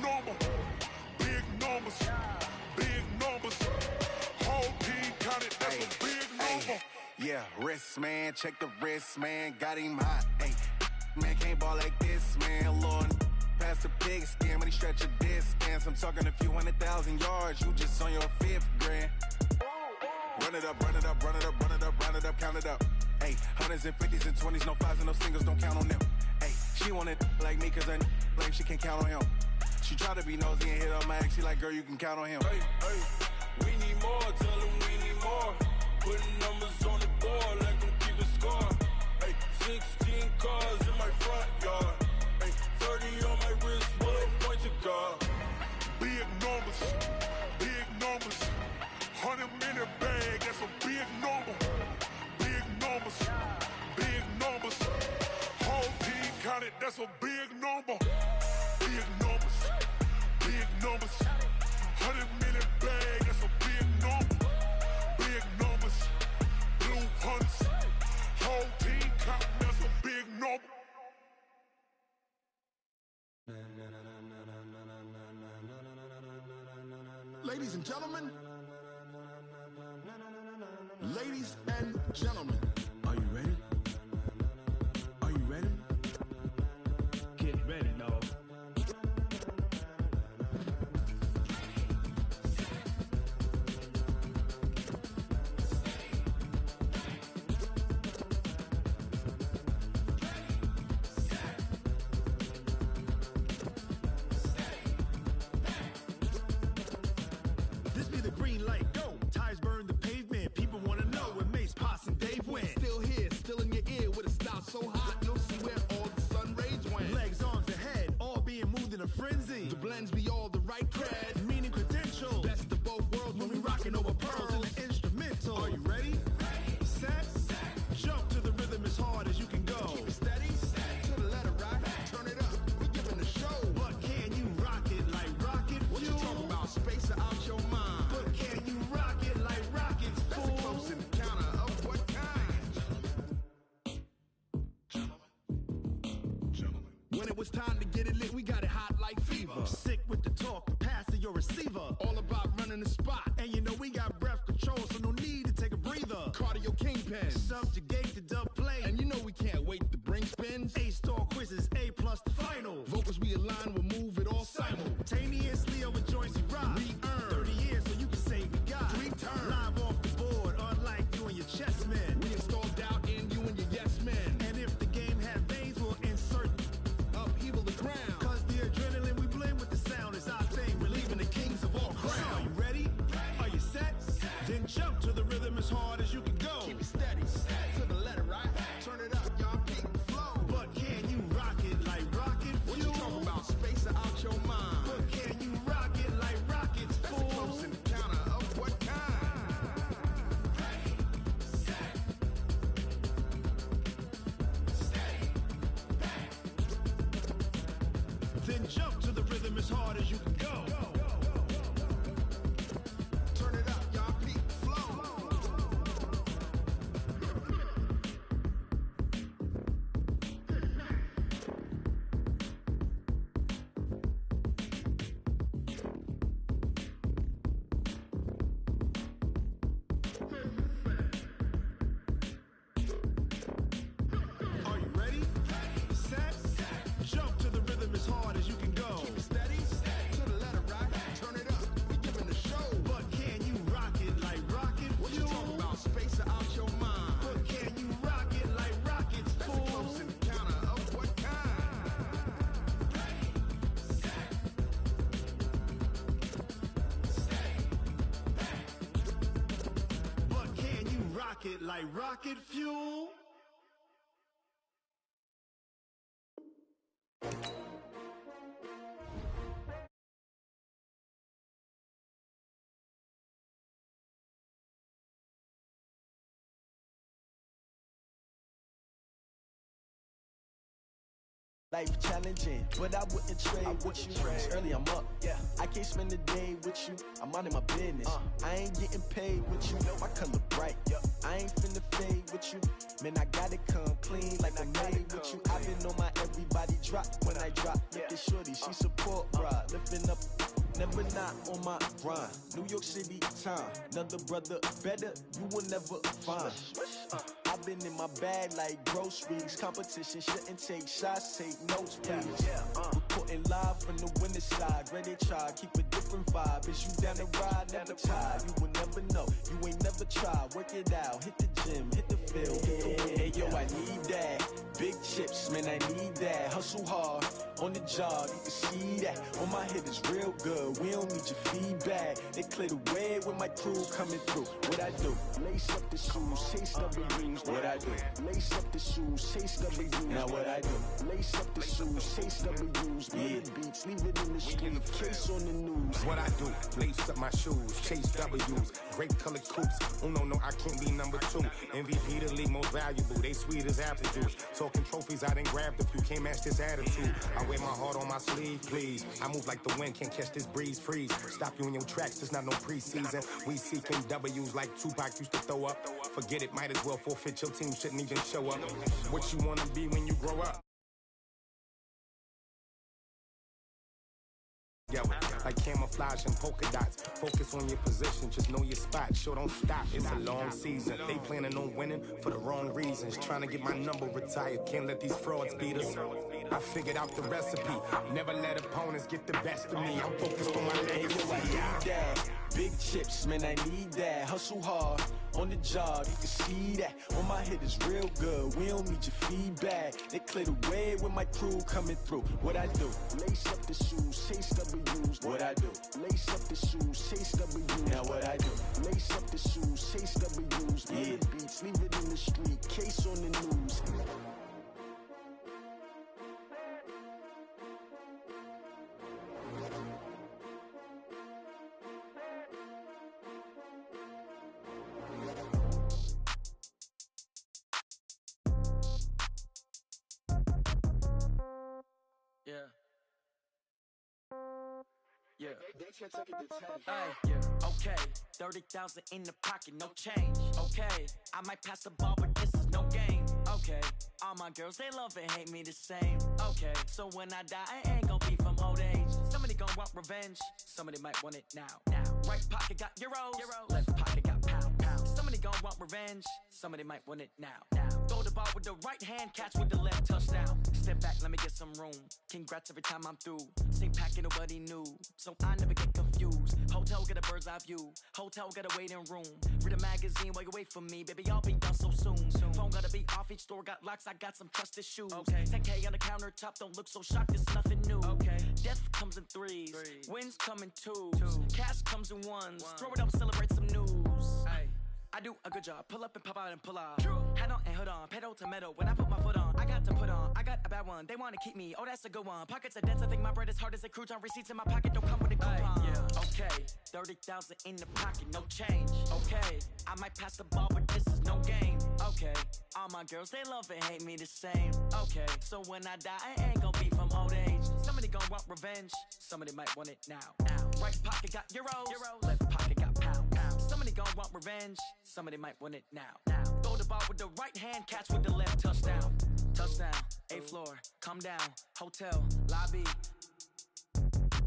number. Big numbers, big numbers. Whole team counted, that's a big number. Yeah, wrist, man, check the wrist, man. Got him hot, ayy. Man, can't ball like this, man. Lord, past the pig skin, when he stretch a distance. I'm talking a few 100,000 yards, you just on your 5th grand. Run it up, run it up, run it up, run it up, run it up, count it up. Ayy, 100s and 50s and 20s, no 5s and no singles, don't count on them. Ayy, she want it like me, cause her blame, she can't count on him. She try to be nosy and hit on my ex, she like, girl, you can count on him. Hey, hey, we need more, tell them we need more. Putting numbers on the board, like them keep a score. Hey, 16 cars in my front yard. Hey, 30 on my wrist, bullet point to God. Big numbers, big numbers. 100-minute bag, that's a big number. Big numbers, big numbers. Whole team counted, that's a big number. Big numbers, big numbers. 100-minute bag, that's a big number. Big numbers, blue hunts. Whole team counting, that's a big number. Ladies and gentlemen, ladies and gentlemen, are you ready? Are you ready? Get ready, dog. This be the green light, go. Tires burn the pavement. People wanna know where Mace, Potts, and Dave went. Still here, still in your ear with a style so hot, you'll see where all the sun rays went. Legs, arms, ahead, all being moved in a frenzy. The blends be all the right cred. Meaning credentials. Best of both worlds when we rockin' over pearls. in the instrumental. Are you ready? Set, jump to the rhythm as hard as you can go. Keep it steady, to the letter right. Turn it up, we giving the show. But can you rock it like rocket What you fuel? talking about? Space or out your mind? But can you rock it like rockets, That's a fool? close encounter of what kind? When it was time to get it lit, we got it hot like fever. Sick with the talk, pass to your receiver. All about running the spot. And you know we got breath control, so no need to take a breather. Cardio kingpin. Subjugate the dub play. And you know we can't wait to bring spins. A-star quizzes, A+ the final. Vocals we align, we'll move it all Simultaneously over joints we rock. We earn 30 years so you can say we got 3 turns. live off the board, unlike you and your chess men. We install doubt in you and your yes men. And if the game had veins, we'll insert Upheaval the ground. cause the adrenaline we blend with the sound is our thing. We're leaving the kings of all Crown. crown. Are you ready? Are you set? Then jump to the rhythm as hard as you can go. Keep it steady, to the letter right. Turn it up, y'all peak the flow. But can you rock it like rocket What fuel? you talking about? Space or out your mind? But can you rock it like rockets, That's a fool? close encounter of what kind? Then jump to the rhythm as hard as you can go. Turn it up, y'all peak the flow. Are you ready? Set, jump to the rhythm as hard as you can go. Keep it steady, to the letter right. Turn it up, we giving the show. But can you rock it like rocket What you fuel? talking about? Space or out your mind? But can you rock it like rockets, That's a fool? close encounter of what kind? But can you rock it like rocket fuel? Life challenging, but I wouldn't trade what you trade. Early I'm up, yeah. I can't spend a day with you, I'm minding my business. I ain't getting paid with you, I color bright. I ain't finna fade with you, man, I gotta come clean like I'm made with you. I've been on my everybody drop when I drop. Look at shorty, she support ride, lifting up. Never not on my grind. New York City time. Another brother better, you will never find. I've been in my bag like groceries. Competition shouldn't take shots, take notes, please. Reporting live from the winter side. Ready to try, keep a different vibe. Is you down the ride, never tired. You will never know, you ain't never tried. Work it out, hit the gym, hit the field. Hey yo, I need that. Big chips, man, I need that. Hustle hard, on the job, you can see that. On my head is real good, we don't need your feedback. They clear the way with my crew coming through. What I do? Lace up the shoes, chase W's. What I do? Lace up the shoes, chase W's. Now what I do? Lace up the shoes, chase W's. Yeah. Beats, leave it in the street, case on the news. What I do? Lace up my shoes, chase W's. Great colored coops. Oh no, I can't be number 2. MVP the league most valuable. They sweet as apple juice. Talking trophies, I didn't grab the few. Can't match this attitude. I wear my heart on my sleeve, please. I move like the wind, can't catch this breeze, freeze. Stop you in your tracks, there's not no preseason. We seeking W's like Tupac used to throw up. Forget it, might as well forfeit. Your team shouldn't even show up. What you wanna be when you grow up? Yeah, like camouflage and polka dots. Focus on your position, just know your spot. Sure, don't stop, it's a long season. They planning on winning for the wrong reasons. Trying to get my number retired, can't let these frauds beat us. I figured out the recipe, never let opponents get the best of me. I'm focused on my legacy. I need that. Big chips, man, I need that. Hustle hard, on the job, you can see that. On my head is real good, we don't need your feedback. They clear the way with my crew coming through. What I do? Lace up the shoes, chase W's. What I do? Lace up the shoes, chase W's. Now what I do? Lace up the shoes, chase W's. Yeah. Beats, leave it in the street, case on the news. Yeah. Hey, yeah. Okay, 30,000 in the pocket, no change. Okay, I might pass the ball, but this is no game. Okay, all my girls, they love and hate me the same. Okay, so when I die, I ain't gon' be from old age. Somebody gon' want revenge, somebody might want it now. Right pocket got euros, left pocket got pound. Somebody gon' want revenge, somebody might want it now. Throw the ball with the right hand, catch with the left, touchdown. Step back, let me get some room. Congrats every time I'm through. Same packet, nobody knew, so I never get confused. Hotel get a bird's eye view, hotel got a waiting room. Read a magazine while you wait for me, baby, I'll be done so soon. Phone gotta be off, each store got locks, I got some trusted shoes. 10K on the countertop, don't look so shocked, it's nothing new. Death comes in threes, wins come in twos, cash comes in ones. Throw it up, celebrate some news. I do a good job, pull up and pop out and pull out. Head on and hood on, pedal to metal. When I put my foot on, I got to put on. I got a bad one, they wanna keep me, oh that's a good one. Pockets are dense, I think my bread is hard as a crouton. Receipts in my pocket don't come with a coupon. Okay, 30,000 in the pocket, no change. Okay, I might pass the ball, but this is no game. Okay, all my girls, they love and hate me the same. Okay, so when I die, I ain't gon' be from old age. Somebody gon' want revenge, somebody might want it now. Right pocket got euros, left pocket got pound. Somebody gon' want revenge, somebody might want it now. Throw the ball with the right hand, catch with the left, touchdown. Touchdown, 8th floor, come down, hotel, lobby.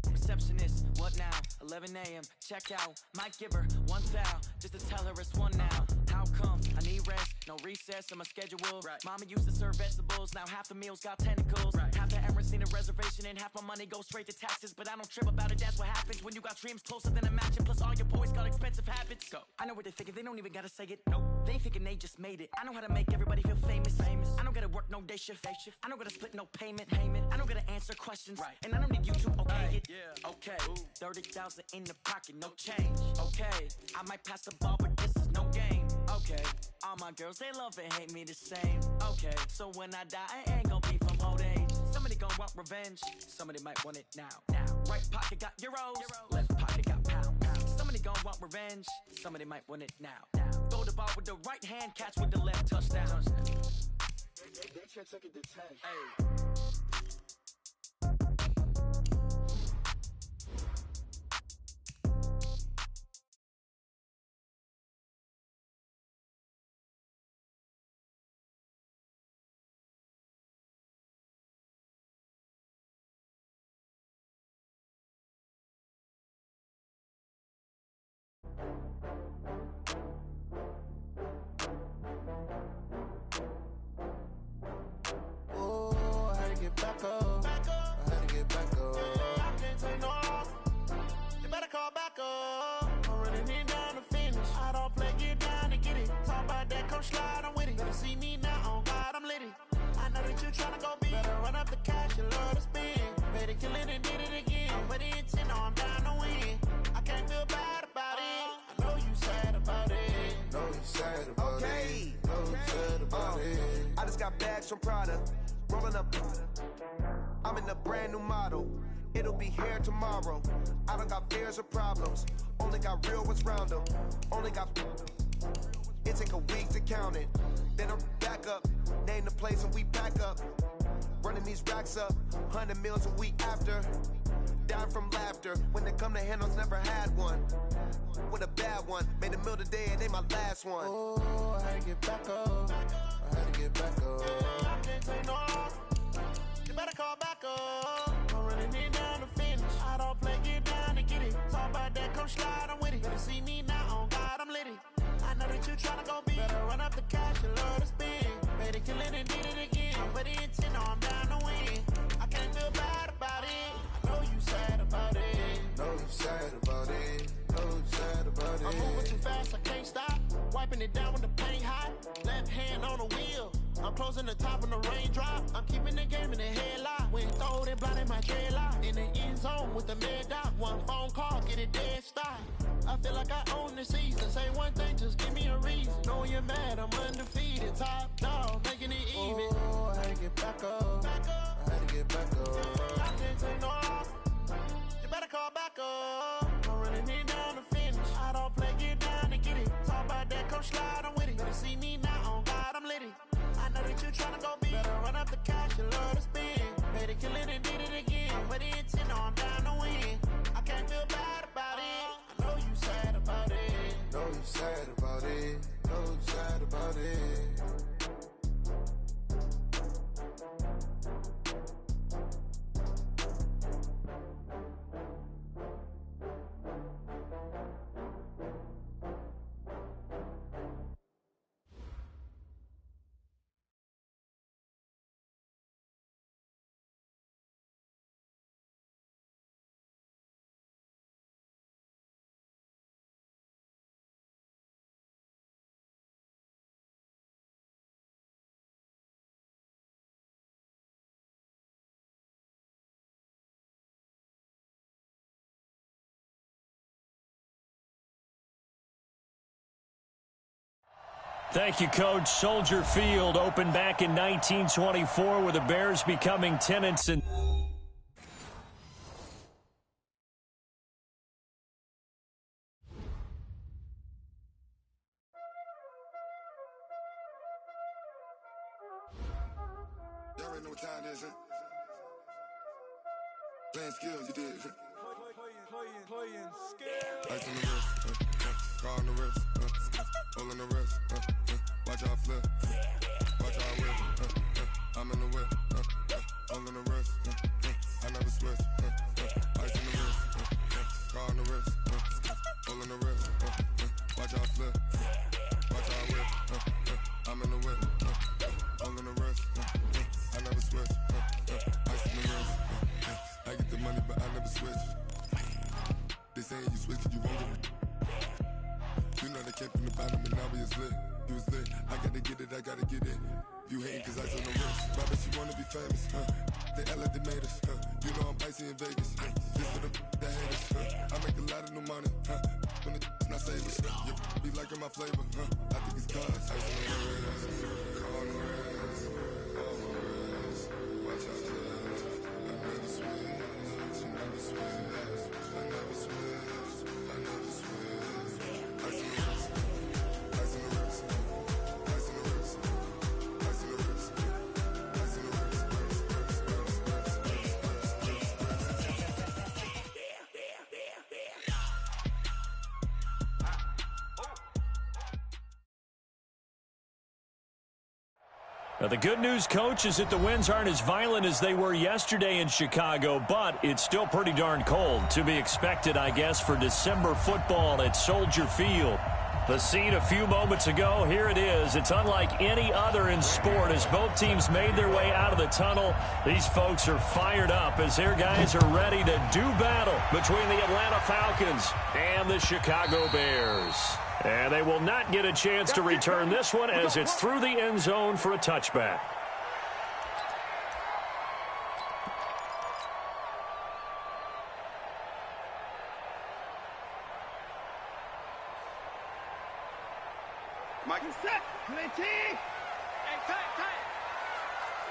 Receptionist, what now? 11 a.m., check out. Might give her one foul, just to tell her it's one now. How come? I need rest, no recess in my schedule. Mama used to serve vegetables, now half the meals got tentacles. Half the errands need a reservation and half my money goes straight to taxes. But I don't trip about it, that's what happens when you got dreams closer than a match. And plus all your boys got expensive habits. Go. I know what they thinking, they don't even gotta say it. Nope. They thinking they just made it. I know how to make everybody feel famous. I don't gotta work no day shift. I don't gotta split no payment. I don't gotta answer questions. And I don't need you to okay it. Okay, 30,000 in the pocket, no change. Okay, I might pass the ball, but this is no game. Okay, all my girls, they love and hate me the same. Okay, so when I die, I ain't gon' be from old age. Somebody gon' want revenge, somebody might want it now. Right pocket got euros, left pocket got pound. Somebody gon' want revenge, somebody might want it now. Throw the ball with the right hand, catch with the left, touchdown. They took it to 10. Oh, I had to get back up. I had to get back up. I can't take no loss. You better call back up. I'm running it down to finish. I don't play, get down to get it. Talk about that, come slide, I'm with it. Better see me now, on God, I'm litty. I know that you tryna go big. Better run up the cash, you love to spend. Better kill it and did it again. I'm with the intent, no, I'm down to win. I can't feel bad about it. I know you sad about it. Know you sad about Okay. it. Know you sad about it. I just got bags from Prada, rolling up. I'm in a brand new model. It'll be here tomorrow. I don't got fears or problems. Only got real ones round them. Only got. It take a week to count it. Then I'm back up. Name the place and we back up. Running these racks up. 100 meals a week after. Down from laughter. When they come to handles, never had one. With a bad one. Made a meal today and they my last one. Oh, I had to get back up. I had to get back up. I can't take no loss. You better call back up. I'm running it down to finish. I don't play, get down to get it. Talk about that, come slide, I'm with it. Better see me now, on God, I'm litty. I know that you tryna go big. Better run up the cash, you love to spend. Better kill it and did it again. I'm with the intent, no, I'm down to win. I can't feel bad about it. I know you sad about it. Know you sad about it. Know you sad about it. I'm moving too fast, I can't stop. Wiping it down with the paint hot. Left hand on the wheel. I'm closing the top when the raindrop. I'm keeping the game in the headlock. When throwed it, blinded my dreadlock. In the end zone with the mad dot. One phone call, get it dead stop. I feel like I own the season. Say one thing, just give me a reason. Know you're mad, I'm undefeated. Top dog, making it even. Oh, I had to get back up. I had to get back up. I can't take no loss. You better call back up. I'm running it down to finish. I don't play, get down to get it. Talk about that, come slide, I'm with it. Better see me now, on God, I'm litty. I know that you tryna go big. Better run up the cash, you love to spend. Better kill it and did it again. I'm with the intent, no, I'm down to win. I can't feel bad about it. I know you sad about it. Know you sad about it. Know you sad about it. Thank you, Coach. Soldier Field opened back in 1924 with the Bears becoming tenants in. Y'all already know what time it is, huh? Playing skills, you did. Playing skills. Ice on the wrist, car on the wrist, hole in the wrist, watch out flip, watch out whip, I'm in the whip, hole in the wrist, I never switch, ice in the wrist, car on the wrist, hole in the wrist, watch out flip, watch out whip, I'm in the whip, hole in the wrist, I never switch, ice in the wrist, I get the money but I never switch. They saying you switch and you won't get it. You know they came from the bottom and now we is lit. You was lit, I gotta get it, I gotta get it. You hating cause I on the wrist. Why bet you wanna be famous, They act like they made us, You know I'm icy in Vegas, This for the that hate us, I make a lot of new money, When it's not savers, You be liking my flavor, I think it's cause ice on the wrist, on the wrist, on the wrist. Watch out for this, I never switch, I never switch. I never switch, I never switch. Ice in the wrist, ice in the wrist, ice in the wrist, ice in the wrist, ice in the wrist, Now, the good news, Coach, is that the winds aren't as violent as they were yesterday in Chicago, but it's still pretty darn cold. To be expected, I guess, for December football at Soldier Field. The scene a few moments ago, here it is. It's unlike any other in sport as both teams made their way out of the tunnel. These folks are fired up as their guys are ready to do battle between the Atlanta Falcons and the Chicago Bears. And they will not get a chance to return this one as it's through the end zone for a touchback. Mike is set. Plenty. Hey, tight.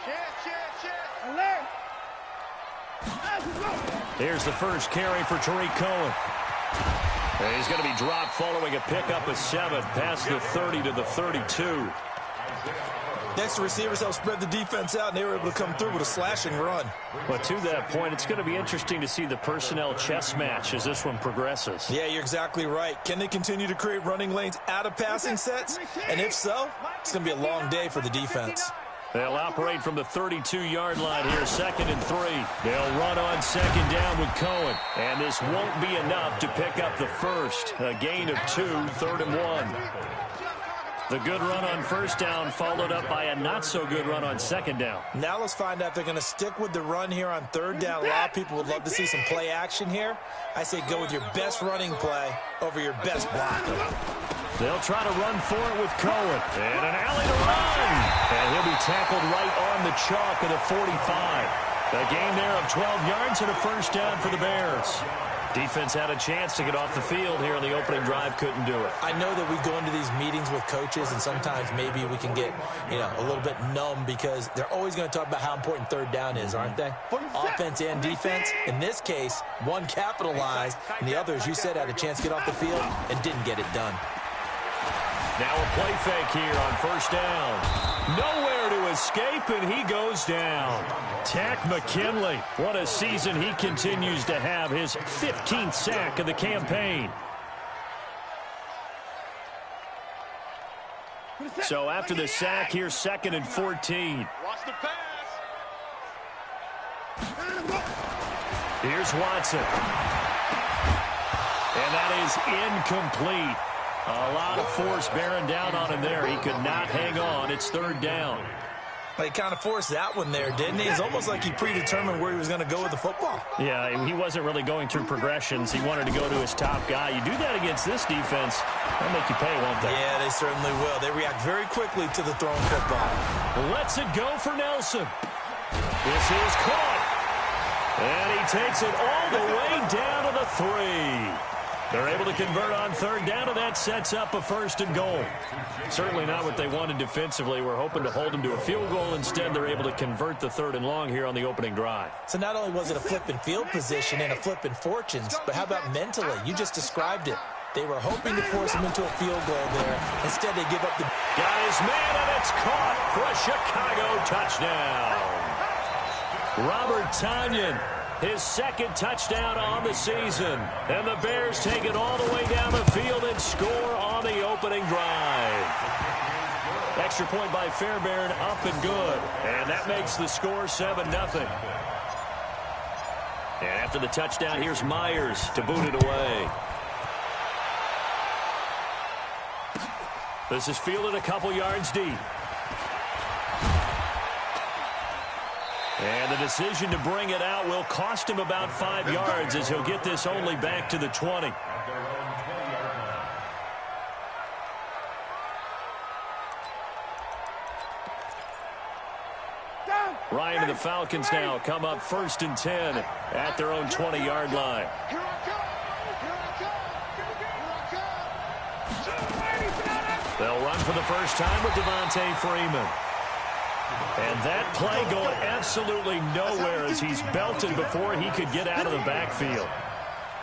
Check. Alert. Here's the first carry for Tariq Cohen. And he's going to be dropped following a pickup of 7 past the 30 to the 32. Next, the receivers helped spread the defense out, and they were able to come through with a slashing run. But to that point, it's going to be interesting to see the personnel chess match as this one progresses. Yeah, you're exactly right. Can they continue to create running lanes out of passing sets? And if so, it's going to be a long day for the defense. They'll operate from the 32-yard line here, 2nd and 3. They'll run on 2nd down with Cohen. And this won't be enough to pick up the first. A gain of 2, 3rd and 1. The good run on 1st down followed up by a not-so-good run on 2nd down. Now let's find out if they're going to stick with the run here on 3rd down. A lot of people would love to see some play action here. I say go with your best running play over your best blocker. They'll try to run for it with Cohen. And an alley to run. And he'll be tackled right on the chalk of the 45. A gain there of 12 yards and a 1st down for the Bears. Defense had a chance to get off the field here in the opening drive, couldn't do it. I know that we go into these meetings with coaches, and sometimes maybe we can get, a little bit numb because they're always going to talk about how important 3rd down is, aren't they? Offense and defense. In this case, one capitalized, and the other, as you said, had a chance to get off the field and didn't get it done. Now a play fake here on 1st down. Nowhere to escape, and he goes down. Tack McKinley. What a season he continues to have. His 15th sack of the campaign. So after the sack, here's 2nd and 14. Watch the pass. Here's Watson. And that is incomplete. A lot of force bearing down on him there. He could not hang on. It's 3rd down. He kind of forced that one there, didn't he? It's almost like he predetermined where he was going to go with the football. Yeah, he wasn't really going through progressions. He wanted to go to his top guy. You do that against this defense, they'll make you pay, won't they? Yeah, they certainly will. They react very quickly to the thrown football. Lets it go for Nelson. This is caught. And he takes it all the way down to the 3. They're able to convert on 3rd down, and that sets up a 1st and goal. Certainly not what they wanted defensively. We're hoping to hold them to a field goal. Instead, they're able to convert the 3rd and long here on the opening drive. So not only was it a flip in field position and a flip in fortunes, but how about mentally? You just described it. They were hoping to force him into a field goal there. Instead, they give up the... Got his man, and it's caught for a Chicago touchdown. Robert Tonyan. His 2nd touchdown on the season. And the Bears take it all the way down the field and score on the opening drive. Extra point by Fairbairn, up and good. And that makes the score 7-0. And after the touchdown, here's Myers to boot it away. This is fielded a couple yards deep. And the decision to bring it out will cost him about 5 yards as he'll get this only back to the 20. Ryan and the Falcons now come up 1st and 10 at their own 20-yard line. They'll run for the first time with Devontae Freeman. And that play going absolutely nowhere as he's belted before he could get out of the backfield.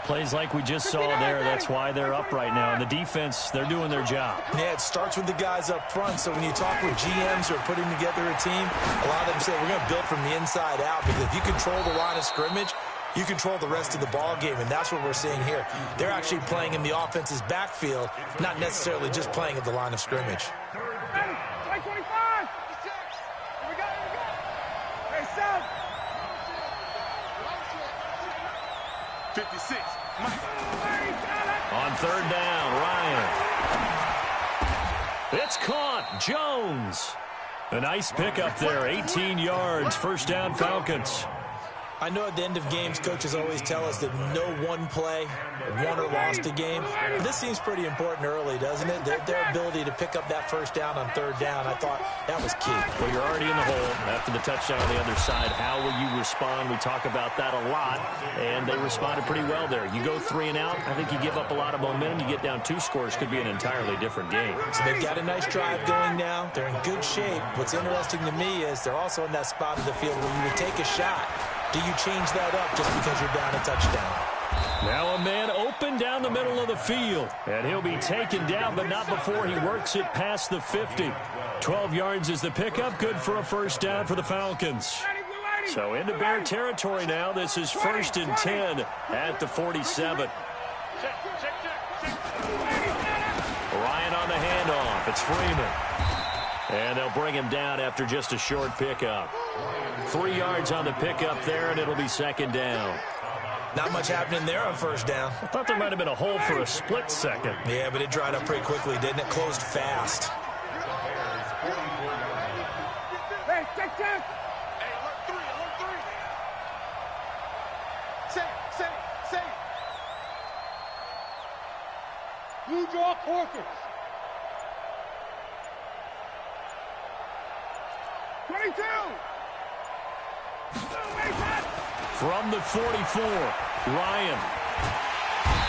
Plays like we just saw there, that's why they're up right now. And the defense, they're doing their job. Yeah, it starts with the guys up front. So when you talk with GMs who are putting together a team, a lot of them say we're going to build from the inside out. Because if you control the line of scrimmage, you control the rest of the ball game, and that's what we're seeing here. They're actually playing in the offense's backfield, not necessarily just playing at the line of scrimmage. 56. On 3rd down, Ryan. It's caught. Jones. A nice pickup there. 18 yards. First down, Falcons. I know at the end of games, coaches always tell us that no one play won or lost a game. This seems pretty important early, doesn't it? Their ability to pick up that first down on third down, I thought that was key. Well, you're already in the hole after the touchdown on the other side. How will you respond? We talk about that a lot, and they responded pretty well there. You go 3 and out, I think you give up a lot of momentum. You get down 2 scores, could be an entirely different game. So they've got a nice drive going now. They're in good shape. What's interesting to me is they're also in that spot of the field where you would take a shot. Do you change that up just because you're down a touchdown? Now a man open down the middle of the field. And he'll be taken down, but not before he works it past the 50. 12 yards is the pickup. Good for a first down for the Falcons. So into Bear territory now. This is 1st and 10 at the 47. Ryan on the handoff. It's Freeman. And they'll bring him down after just a short pickup. 3 yards on the pickup there, and it'll be 2nd down. Not much happening there on first down. I thought there might have been a hole for a split second. Yeah, but it dried up pretty quickly, didn't it? Closed fast. Hey, check. Hey, alert 3. Say. You draw quarters. 22. From the 44, Ryan.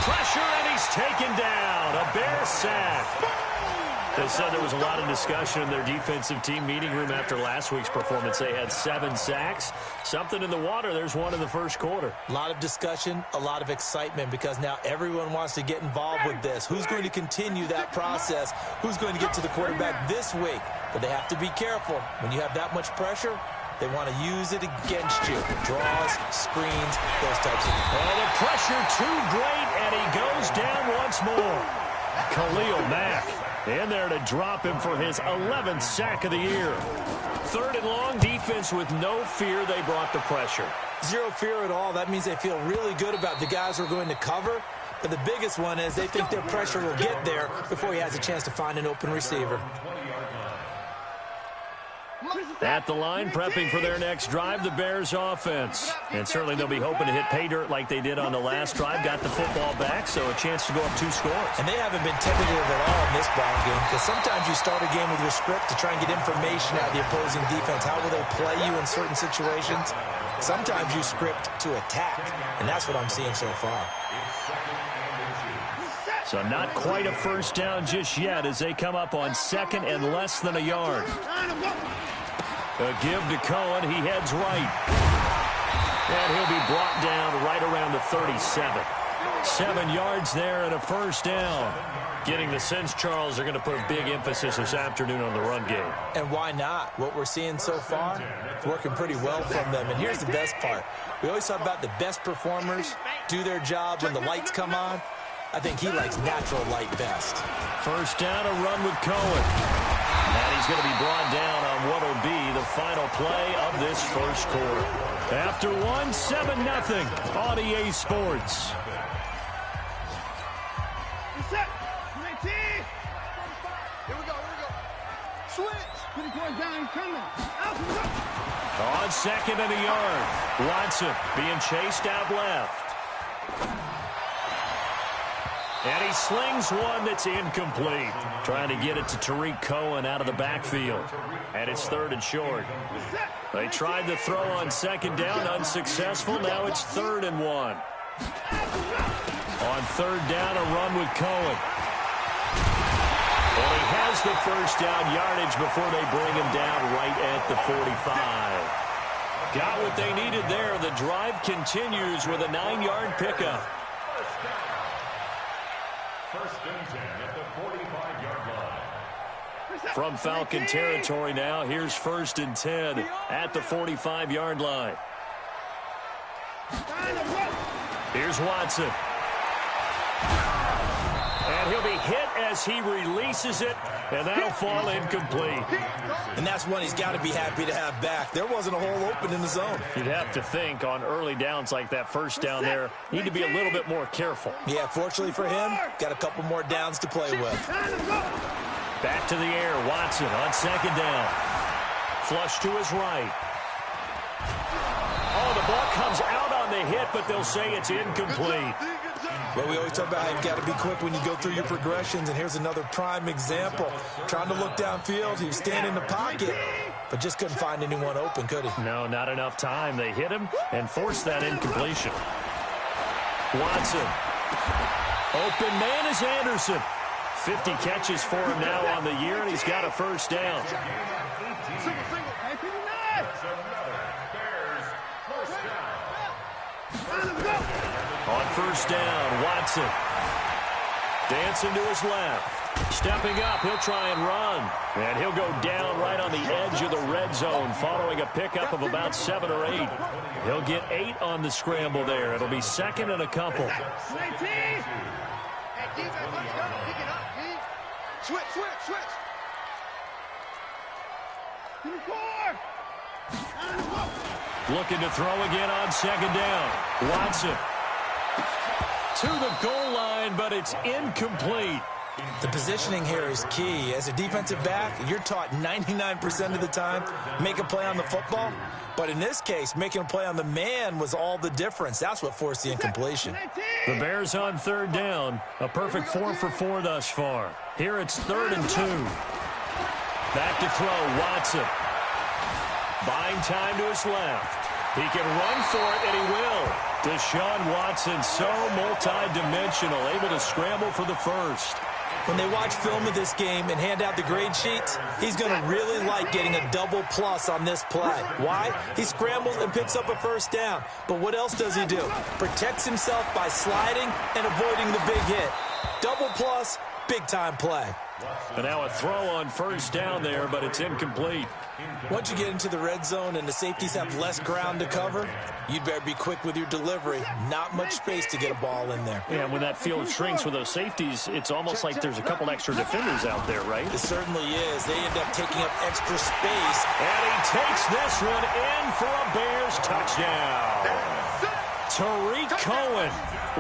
Pressure, and he's taken down. A Bear sack. They said there was a lot of discussion in their defensive team meeting room after last week's performance. They had 7 sacks. Something in the water. There's one in the first quarter. A lot of discussion, a lot of excitement, because now everyone wants to get involved with this. Who's going to continue that process? Who's going to get to the quarterback this week? But they have to be careful. When you have that much pressure, they want to use it against you. Draws, screens, those types of things. Oh, the pressure too great, and he goes down once more. Khalil Mack in there to drop him for his 11th sack of the year. 3rd and long, defense with no fear. They brought the pressure. Zero fear at all. That means they feel really good about the guys who are going to cover. But the biggest one is they think their pressure will get there before he has a chance to find an open receiver. At the line, prepping for their next drive, the Bears offense. And certainly they'll be hoping to hit pay dirt like they did on the last drive. Got the football back, so a chance to go up 2 scores. And they haven't been tentative at all in this ball game, because sometimes you start a game with your script to try and get information out of the opposing defense. How will they play you in certain situations? Sometimes you script to attack, and that's what I'm seeing so far. So not quite a first down just yet as they come up on 2nd and less than a yard. A give to Cohen. He heads right. And he'll be brought down right around the 37. 7 yards there and a first down. Getting the sense, Charles, they're going to put a big emphasis this afternoon on the run game. And why not? What we're seeing so far, it's working pretty well from them. And here's the best part. We always talk about the best performers do their job when the lights come on. I think he likes natural light best. First down, a run with Cohen. And he's going to be brought down on what will be the final play of this first quarter. After 7-0 on EA Sports. Set. 19. Here we go. Switch. Put it going down. He's coming. On 2nd and a yard. Watson being chased out left. And he slings one that's incomplete. Trying to get it to Tariq Cohen out of the backfield. And it's 3rd and short. They tried the throw on 2nd down, unsuccessful. Now it's 3rd and 1. On 3rd down, a run with Cohen. And he has the first down yardage before they bring him down right at the 45. Got what they needed there. The drive continues with a 9-yard pickup. First and 10 at the 45-yard line. From Falcon territory now, here's 1st and 10 at the 45-yard line. Here's Watson. And he'll be hit as he releases it, and that'll fall incomplete. And that's one he's got to be happy to have back. There wasn't a hole open in the zone. You'd have to think on early downs like that first down there, need to be a little bit more careful. Yeah, fortunately for him, got a couple more downs to play with. Back to the air. Watson on second down. Flush to his right. Oh, the ball comes out on the hit, but they'll say it's incomplete. Well, we always talk about how you've got to be quick when you go through your progressions, and here's another prime example. Trying to look downfield, he was standing in the pocket, but just couldn't find anyone open, could he? No, not enough time. They hit him and forced that incompletion. Watson. Open man is Anderson. 50 catches for him now on the year, and he's got a first down. On first down, Watson. Dancing to his left. Stepping up, he'll try and run. And he'll go down right on the edge of the red zone following a pickup of about 7 or 8. He'll get 8 on the scramble there. It'll be second and a couple. 19. Switch. Looking to throw again on second down. Watson to the goal line, but it's incomplete. The positioning here is key. As a defensive back, you're taught 99% of the time, make a play on the football. But in this case, making a play on the man was all the difference. That's what forced the incompletion. The Bears on third down. A perfect 4 for 4 thus far. Here it's 3rd and 2. Back to throw, Watson. Buying time to his left. He can run for it, and he will. Deshaun Watson, so multi-dimensional, able to scramble for the first. When they watch film of this game and hand out the grade sheets, he's going to really like getting a double plus on this play. Why? He scrambles and picks up a first down. But what else does he do? Protects himself by sliding and avoiding the big hit. Double plus, big-time play. And now a throw on first down there, but it's incomplete. Once you get into the red zone and the safeties have less ground to cover, you'd better be quick with your delivery. Not much space to get a ball in there. Yeah, when that field shrinks with those safeties, it's almost like there's a couple extra defenders out there, right? It certainly is. They end up taking up extra space. And he takes this one in for a Bears touchdown. Tariq Cohen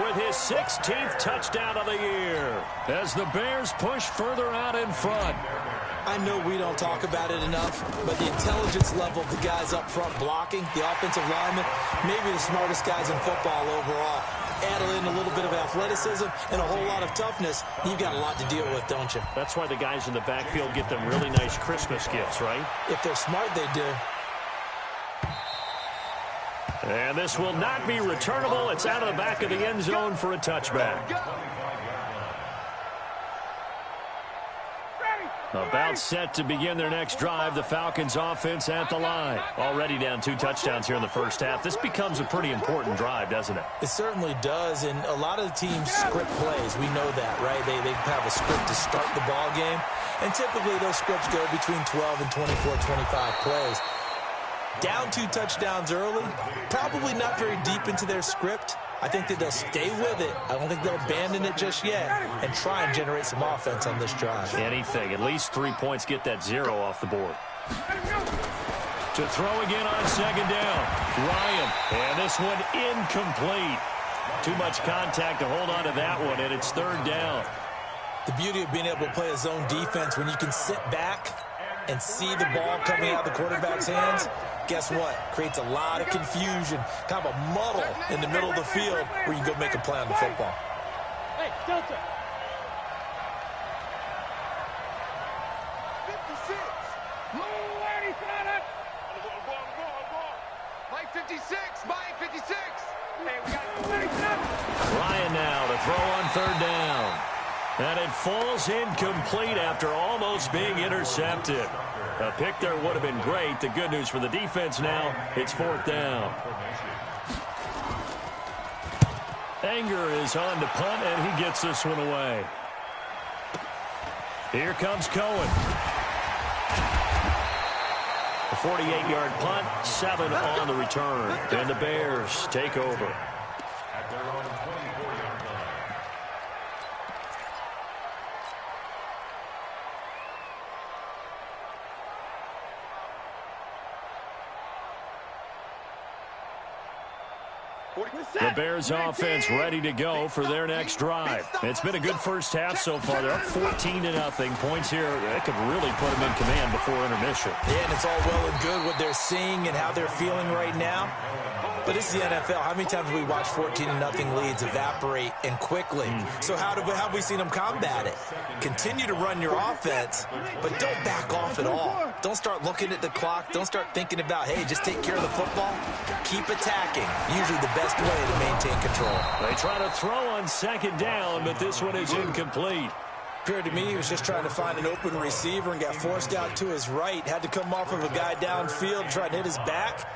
with his 16th touchdown of the year as the Bears push further out in front. I know we don't talk about it enough, but the intelligence level of the guys up front blocking, the offensive linemen, maybe the smartest guys in football overall. Add in a little bit of athleticism and a whole lot of toughness, you've got a lot to deal with, don't you? That's why the guys in the backfield get them really nice Christmas gifts, right? If they're smart, they do. And this will not be returnable. It's out of the back of the end zone for a touchback. About set to begin their next drive, the Falcons offense at the line. Already down 2 touchdowns here in the first half. This becomes a pretty important drive, doesn't it? It certainly does, and a lot of the teams script plays. We know that, right? They have a script to start the ball game, and typically those scripts go between 12 and 24, 25 plays. Down 2 touchdowns early, probably not very deep into their script. I think that they'll stay with it. I don't think they'll abandon it just yet and try and generate some offense on this drive. Anything. At least 3 points, get that 0 off the board. To throw again on second down. Ryan. And this one incomplete. Too much contact to hold on to that one, and it's 3rd down. The beauty of being able to play a zone defense when you can sit back and see the ball coming out of the quarterback's hands, guess what? Creates a lot of confusion, kind of a muddle in the middle of the field where you can go make a play on the football. Hey, Delta. 56. Move, he's got it. Mike 56. Mike 56. Hey, we got it. Ryan now to throw on 3rd down. And it falls incomplete after almost being intercepted. A pick there would have been great. The good news for the defense now, it's 4th down. Anger is on to punt, and he gets this one away. Here comes Cohen. A 48-yard punt, 7 on the return. And the Bears take over. The Bears offense ready to go for their next drive. It's been a good first half so far. They're up 14-0. Points here, that could really put them in command before intermission. Yeah, and it's all well and good what they're seeing and how they're feeling right now. But this is the NFL. How many times have we watched 14-0 leads evaporate and quickly? So how have we seen them combat it? Continue to run your offense, but don't back off at all. Don't start looking at the clock. Don't start thinking about, hey, just take care of the football. Keep attacking. Usually the best way to maintain control. They try to throw on second down, but this one is incomplete. Appeared to me he was just trying to find an open receiver and got forced out to his right. Had to come off of a guy downfield, trying to hit his back.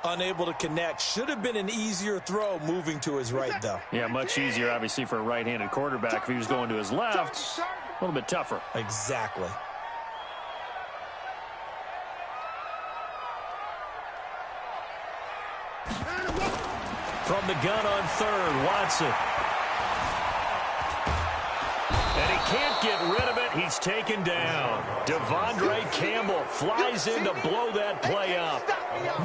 Unable to connect. Should have been an easier throw moving to his right, though. Yeah, much easier, obviously, for a right-handed quarterback. If he was going to his left, a little bit tougher. Exactly. From the gun on third, Watson. And he can't get rid of it. He's taken down. Devondre Campbell flies in to blow that play up.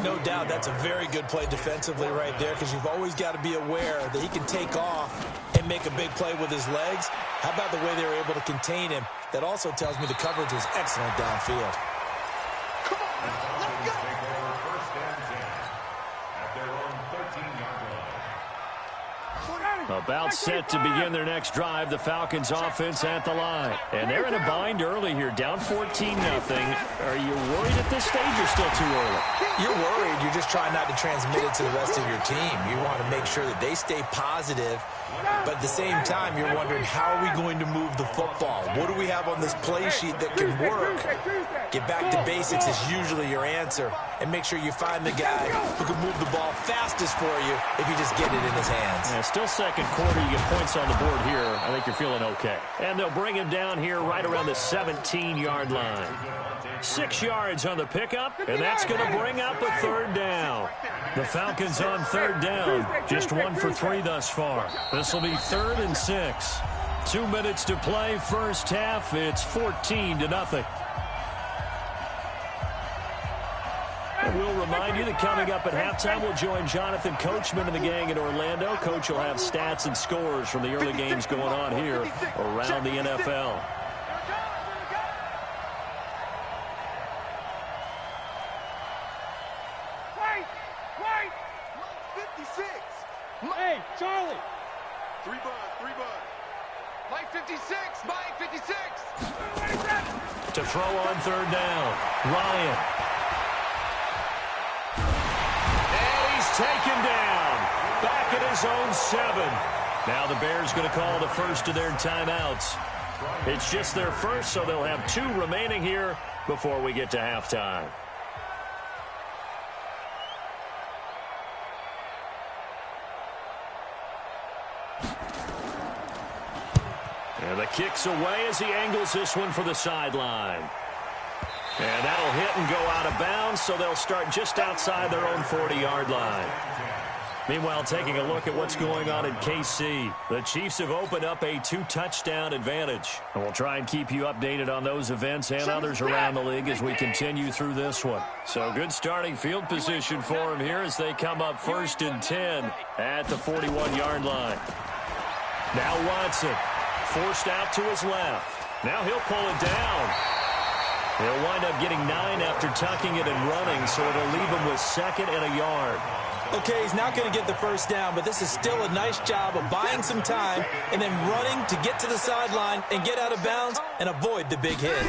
No doubt that's a very good play defensively right there, because you've always got to be aware that he can take off and make a big play with his legs. How about the way they were able to contain him? That also tells me the coverage was excellent downfield. Come on, let's go. About set to begin their next drive, the Falcons offense at the line. And they're in a bind early here, down 14-0. Are you worried at this stage or still too early? You're worried. You're just trying not to transmit it to the rest of your team. You want to make sure that they stay positive, but at the same time, you're wondering, how are we going to move the football? What do we have on this play sheet that can work? Get back to basics is usually your answer, and make sure you find the guy who can move the ball fastest for you if you just get it in his hands. Yeah, still second quarter. You get points on the board here. I think you're feeling okay. And they'll bring him down here right around the 17-yard line. 6 yards on the pickup, and that's going to bring up a third down. The Falcons on third down, just 1 for 3 thus far. This will be 3rd and 6. 2 minutes to play, first half. It's 14-0. And we'll remind you that coming up at halftime, we'll join Jonathan Coachman and the gang in Orlando. Coach will have stats and scores from the early games going on here around the NFL. Hey, Charlie. 3 bud. Mike 56, Mike 56. To throw on third down, Ryan. And he's taken down. Back at his own 7. Now the Bears going to call the first of their timeouts. It's just their first, so they'll have 2 remaining here before we get to halftime. And the kick's away as he angles this one for the sideline. And that'll hit and go out of bounds, so they'll start just outside their own 40-yard line. Meanwhile, taking a look at what's going on in KC, the Chiefs have opened up a 2-touchdown advantage. And we'll try and keep you updated on those events and others around the league as we continue through this one. So good starting field position for them here as they come up 1st and 10 at the 41-yard line. Now Watson. Forced out to his left. Now he'll pull it down. He'll wind up getting 9 after tucking it and running, so it'll leave him with 2nd and a yard. Okay, he's not going to get the first down, but this is still a nice job of buying some time and then running to get to the sideline and get out of bounds and avoid the big hit.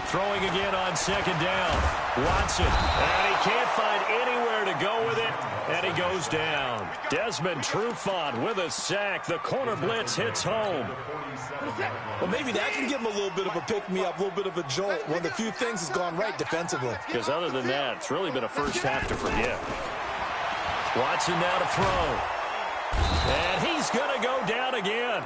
Throwing again on 2nd down. Watson, and he can't find anywhere to go with it, and he goes down. Desmond Trufant with a sack. The corner blitz hits home. Well, maybe that can give him a little bit of a pick-me-up, a little bit of a jolt. One of the few things has gone right defensively. Because other than that, it's really been a first half to forget. Watson now to throw. And he's going to go down again.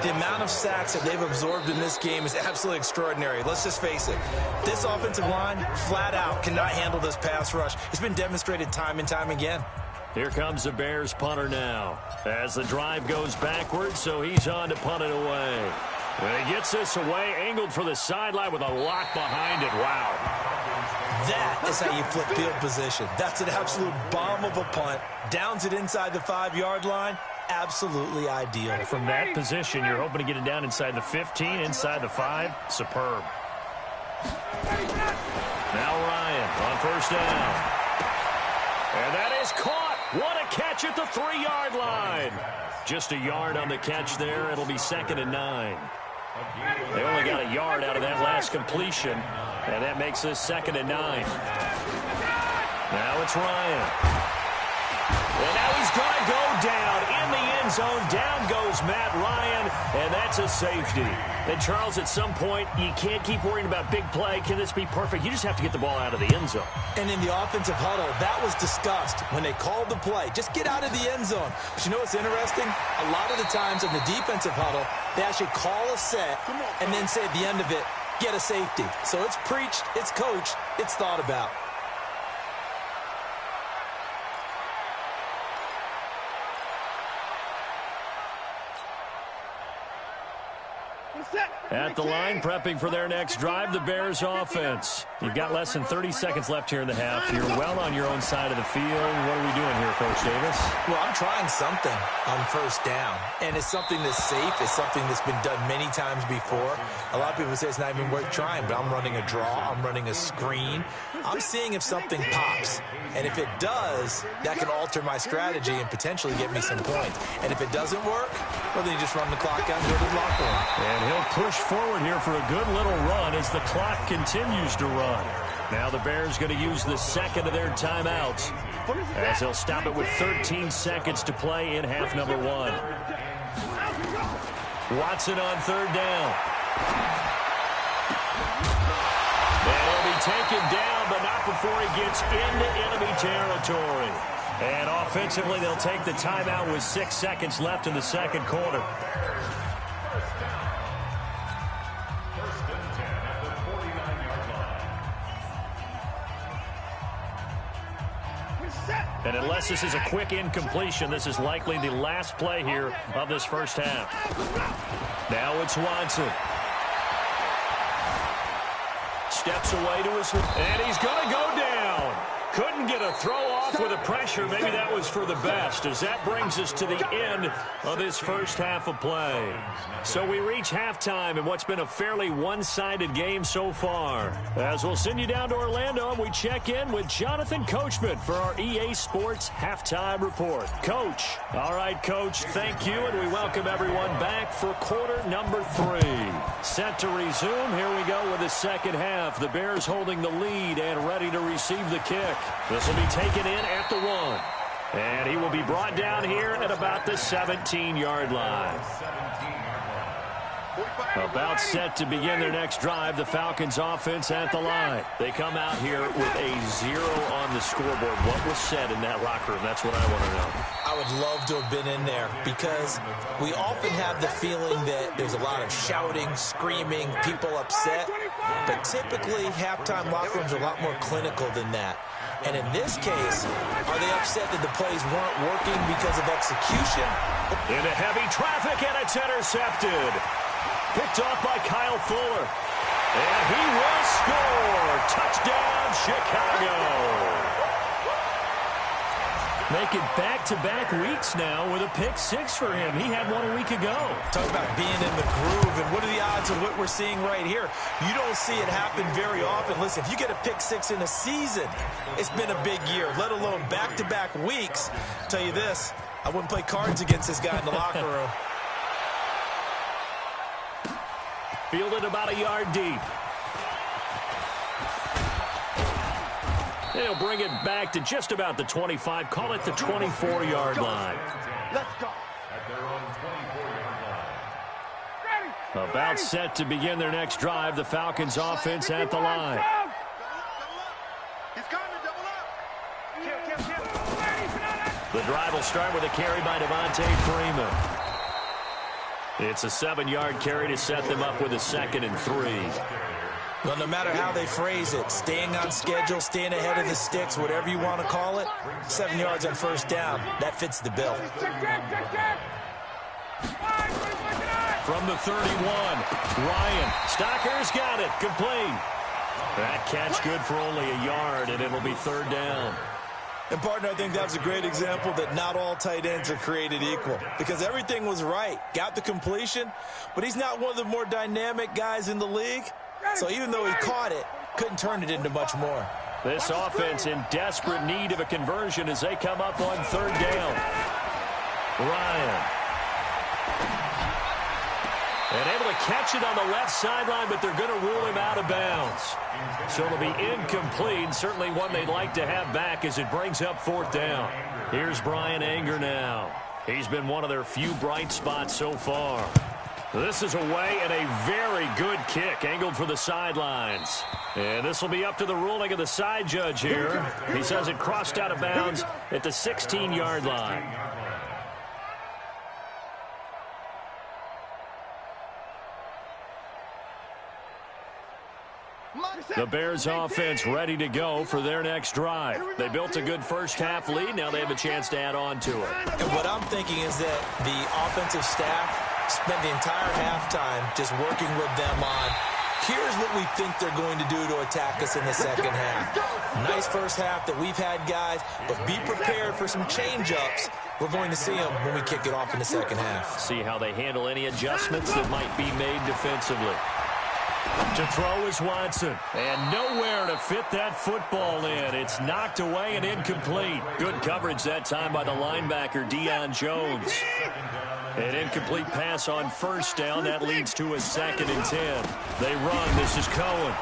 The amount of sacks that they've absorbed in this game is absolutely extraordinary. Let's just face it. This offensive line, flat out, cannot handle this pass rush. It's been demonstrated time and time again. Here comes the Bears punter now. As the drive goes backwards, so he's on to punt it away. And he gets this away, angled for the sideline with a lock behind it. Wow. That is how you flip field position. That's an absolute bomb of a punt. Downs it inside the 5-yard line. Absolutely ideal. From that position, you're hoping to get it down inside the 15, inside the 5. Superb. Now Ryan on first down. And that is caught. What a catch at the 3-yard line. Just a yard on the catch there. It'll be 2nd and 9. They only got a yard out of that last completion, and that makes this 2nd and 9. Now it's Ryan. And now he's going to go down in the end zone. Down goes Matt Ryan, and that's a safety. And, Charles, at some point, you can't keep worrying about big play. Can this be perfect? You just have to get the ball out of the end zone. And in the offensive huddle, that was discussed when they called the play. Just get out of the end zone. But you know what's interesting? A lot of the times in the defensive huddle, they actually call a set and then say at the end of it, get a safety. So it's preached, it's coached, it's thought about. At the line, prepping for their next drive, the Bears offense. You've got less than 30 seconds left here in the half. You're well on your own side of the field. What are we doing here, Coach Davis? Well, I'm trying something on first down, and it's something that's safe. It's something that's been done many times before. A lot of people say it's not even worth trying, but I'm running a draw. I'm running a screen. I'm seeing if something pops, and if it does, that can alter my strategy and potentially get me some points. And if it doesn't work, well, then you just run the clock out and go to the locker room. And he'll push forward here for a good little run as the clock continues to run. Now the Bears going to use the second of their timeouts as they'll stop it with 13 seconds to play in half number 1. Watson on third down. And he'll be taken down, but not before he gets into enemy territory. And offensively, they'll take the timeout with 6 seconds left in the second quarter. And unless this is a quick incompletion, this is likely the last play here of this first half. Now it's Watson. Steps away to his... And he's going to go down. Couldn't get a throw off with the pressure. Maybe that was for the best, as that brings us to the end of this first half of play. So we reach halftime in what's been a fairly one-sided game so far. As we'll send you down to Orlando, and we check in with Jonathan Coachman for our EA Sports Halftime Report. Coach. All right, Coach, thank you, and we welcome everyone back for quarter number 3. Set to resume. Here we go with the second half. The Bears holding the lead and ready to receive the kick. This will be taken in at the 1. And he will be brought down here at about the 17-yard line. About set to begin their next drive, the Falcons offense at the line. They come out here with a 0 on the scoreboard. What was said in that locker room? That's what I want to know. I would love to have been in there because we often have the feeling that there's a lot of shouting, screaming, people upset. But typically, halftime locker rooms are a lot more clinical than that. And in this case, are they upset that the plays weren't working because of execution? Into heavy traffic, and it's intercepted. Picked off by Kyle Fuller. And he will score. Touchdown, Chicago. Making back-to-back weeks now with a pick 6 for him. He had one a week ago. Talk about being in the groove, and what are the odds of what we're seeing right here? You don't see it happen very often. Listen, if you get a pick 6 in a season, it's been a big year, let alone back-to-back weeks. I'll tell you this, I wouldn't play cards against this guy in the locker room. Fielded about a yard deep. They'll bring it back to just about the 25. Call it the 24-yard line. Let's go. About set to begin their next drive. The Falcons offense at the line. The drive will start with a carry by Devontae Freeman. It's a 7-yard carry to set them up with a 2nd and 3. Well, no matter how they phrase it, staying on schedule, staying ahead of the sticks, whatever you want to call it, 7 yards on first down, that fits the bill. From the 31, Ryan. Stocker's got it. Complete. That catch good for only a yard, and it'll be third down. And, partner, I think that's a great example that not all tight ends are created equal, because everything was right. Got the completion, but he's not one of the more dynamic guys in the league. So even though he caught it, couldn't turn it into much more. This offense in desperate need of a conversion as they come up on third down. Ryan. And able to catch it on the left sideline, but they're going to rule him out of bounds. So it'll be incomplete, certainly one they'd like to have back as it brings up fourth down. Here's Brian Anger now. He's been one of their few bright spots so far. This is away and a very good kick angled for the sidelines. And this will be up to the ruling of the side judge here. He says it crossed out of bounds at the 16-yard line. The Bears offense ready to go for their next drive. They built a good first-half lead. Now they have a chance to add on to it. And what I'm thinking is that the offensive staff spent the entire halftime just working with them on, here's what we think they're going to do to attack us in the second half. Nice first half that we've had, guys, but be prepared for some change-ups. We're going to see them when we kick it off in the second half. See how they handle any adjustments that might be made defensively. To throw is Watson, and nowhere to fit that football in. It's knocked away and incomplete. Good coverage that time by the linebacker, Deion Jones. An incomplete pass on first down. That leads to a 2nd and 10. They run. This is Cohen.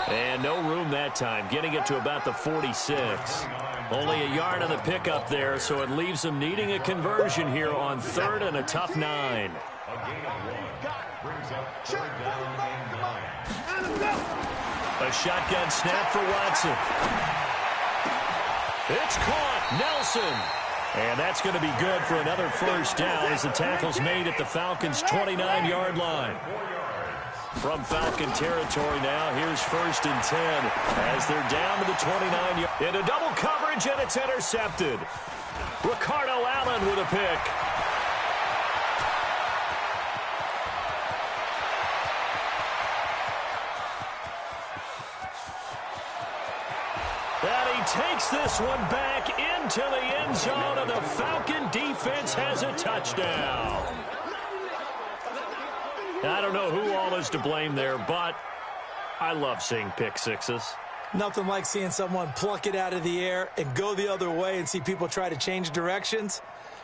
And no room that time, getting it to about the 46. Only a yard on the pickup there, so it leaves them needing a conversion here on 3rd and a tough 9. A shotgun snap for Watson. It's caught. Nelson. And that's going to be good for another first down as the tackle's made at the Falcons' 29-yard line. From Falcon territory now, here's 1st and 10 as they're down to the 29-yard. Into double coverage, and it's intercepted. Ricardo Allen with a pick. Takes this one back into the end zone, and the Falcon defense has a touchdown. I don't know who all is to blame there, but I love seeing pick sixes. Nothing like seeing someone pluck it out of the air and go the other way and see people try to change directions.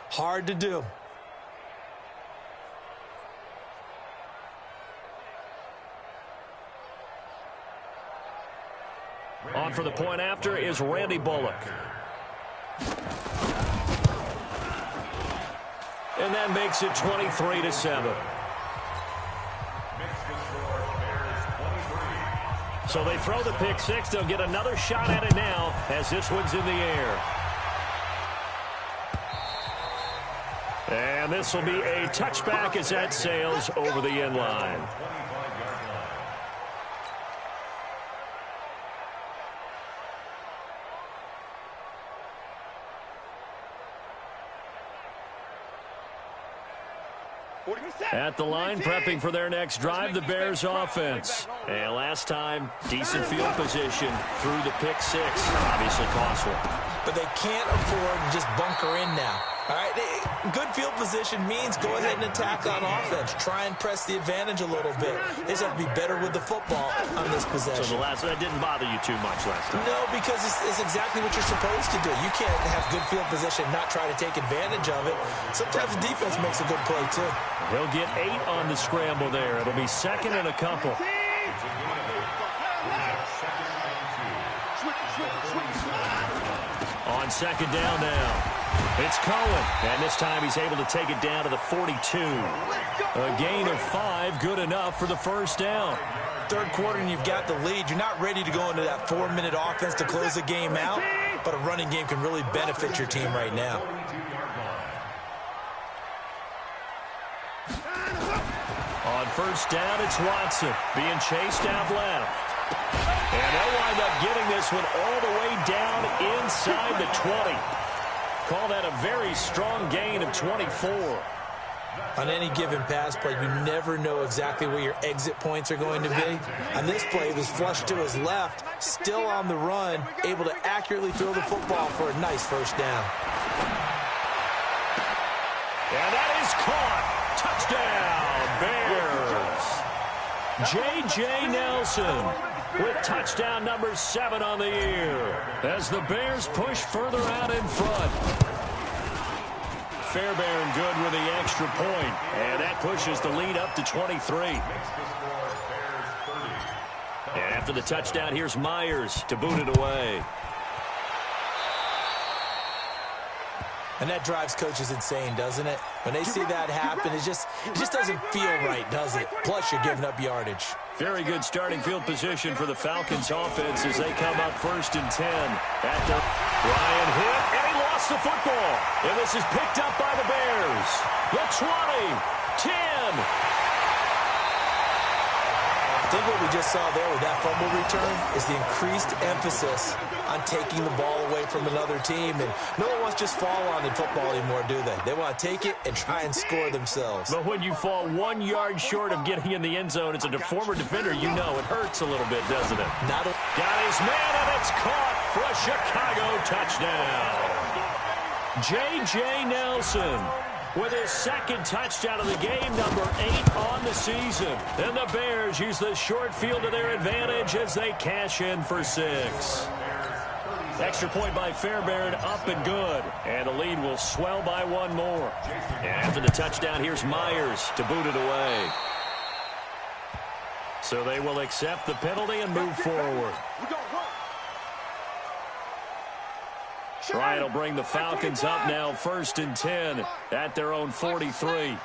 Hard to do. On for the point after is Randy Bullock. And that makes it 23-7. So they throw the pick six. They'll get another shot at it now as this one's in the air. And this will be a touchback as that sails over the end line. At the line, prepping for their next drive, the Bears offense. And last time, decent field position through the pick six. Obviously costly. But they can't afford to just bunker in now. All right, good field position means go ahead and attack on offense. Try and press the advantage a little bit. They just have to be better with the football on this possession. So that didn't bother you too much last time? No, because it's exactly what you're supposed to do. You can't have good field position, not try to take advantage of it. Sometimes the defense makes a good play, too. He'll get 8 on the scramble there. It'll be 2nd and a couple. On 2nd down now. It's Cohen, and this time he's able to take it down to the 42. A gain of 5, good enough for the first down. Third quarter and you've got the lead. You're not ready to go into that 4-minute offense to close the game out, but a running game can really benefit your team right now. On first down, it's Watson being chased out left. And they'll wind up getting this one all the way down inside the 20. Call that a very strong gain of 24. On any given pass play, you never know exactly where your exit points are going to be. On this play, he was flushed to his left, still on the run, able to accurately throw the football for a nice first down. And that is caught. Touchdown, Bears. J.J. Nelson with touchdown number 7 on the year as the Bears push further out in front. Fairbairn good with the extra point, and that pushes the lead up to 23. And after the touchdown, here's Myers to boot it away. And that drives coaches insane, doesn't it? When they see that happen, it just doesn't feel right, does it? Plus, you're giving up yardage. Very good starting field position for the Falcons offense as they come up 1st and 10. After Ryan hit, and he lost the football. And this is picked up by the Bears. The 20, 10. I think what we just saw there with that fumble return is the increased emphasis on taking the ball away from another team. And no one wants to just fall on in football anymore, do they? They want to take it and try and score themselves. But when you fall 1 yard short of getting in the end zone as a former defender, you know it hurts a little bit, doesn't it? Got his man, and it's caught for a Chicago touchdown. J.J. Nelson with his 2nd touchdown of the game, number 8 on the season. And the Bears use the short field to their advantage as they cash in for 6. Extra point by Fairbairn, up and good. And the lead will swell by 1 more. And after the touchdown, here's Myers to boot it away. So they will accept the penalty and move forward. Ryan will bring the Falcons up now 1st and 10 at their own 43.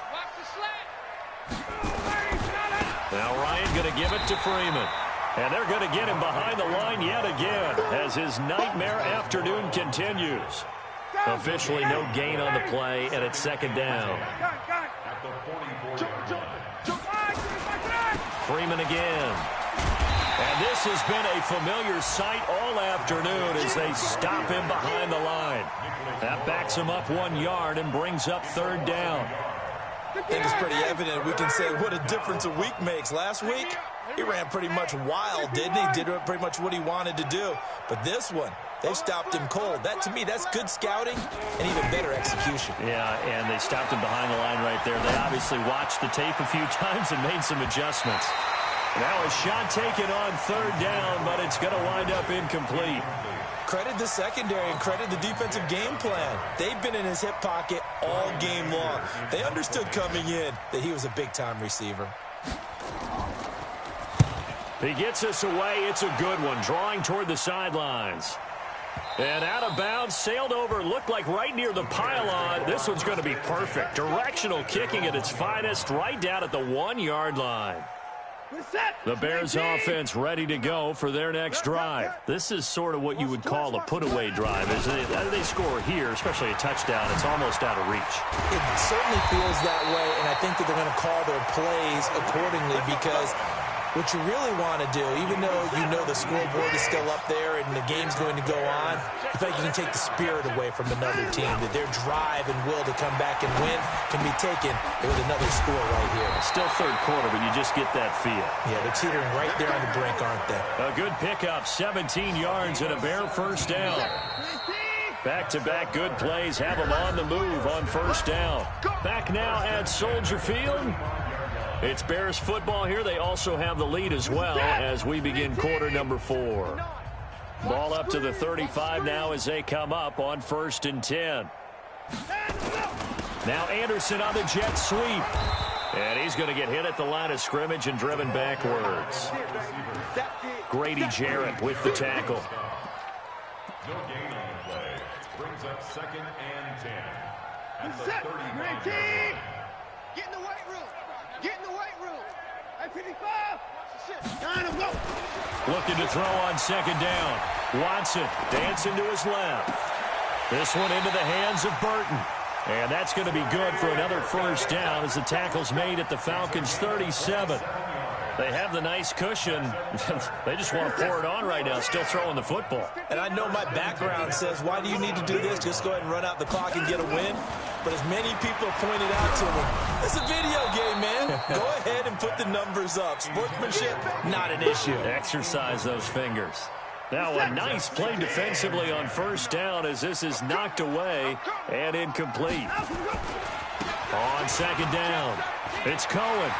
Now Ryan going to give it to Freeman. And they're going to get him behind the line yet again as his nightmare afternoon continues. Officially no gain on the play, and it's 2nd down. Freeman again. And this has been a familiar sight all afternoon as they stop him behind the line. That backs him up 1 yard and brings up 3rd down. I think it's pretty evident. We can say what a difference a week makes. Last week, he ran pretty much wild, didn't he? Did pretty much what he wanted to do. But this one, they stopped him cold. That, to me, that's good scouting and even better execution. Yeah, and they stopped him behind the line right there. They obviously watched the tape a few times and made some adjustments. Now a shot taken on 3rd down, but it's going to wind up incomplete. Credit the secondary and credit the defensive game plan. They've been in his hip pocket all game long. They understood coming in that he was a big-time receiver. He gets us away. It's a good one, drawing toward the sidelines. And out of bounds, sailed over, looked like right near the pylon. This one's going to be perfect. Directional kicking at its finest, right down at the 1 yard line. The Bears offense ready to go for their next drive. This is sort of what you would call a put-away drive. As they score here, especially a touchdown, it's almost out of reach. It certainly feels that way, and I think that they're going to call their plays accordingly because what you really want to do, even though you know the scoreboard is still up there and the game's going to go on, you feel like you can take the spirit away from another team, that their drive and will to come back and win can be taken with another score right here. Still 3rd quarter, but you just get that feel. Yeah, they're teetering right there on the brink, aren't they? A good pickup, 17 yards and a Bear 1st down. Back-to-back good plays have them on the move on 1st down. Back now at Soldier Field. It's Bears football here. They also have the lead as well as we begin quarter number 4. Ball up to the 35 now as they come up on 1st and 10. Now Anderson on the jet sweep. And he's going to get hit at the line of scrimmage and driven backwards. Grady Jarrett with the tackle. No gain on the play. Brings up 2nd and 10. At the 35. Get in the weight room. Get in the weight room. At 55. Line him, go. Looking to throw on 2nd down. Watson dancing to his left. This one into the hands of Burton. And that's going to be good for another 1st down as the tackle's made at the Falcons' 37. They have the nice cushion. They just want to pour it on right now, still throwing the football. And I know my background says, why do you need to do this? Just go ahead and run out the clock and get a win. But as many people have pointed out to me, it's a video game, man. Go ahead and put the numbers up. Sportsmanship, not an issue. Exercise those fingers. Now a nice play defensively on first down as this is knocked away and incomplete. On second down, it's Cohen.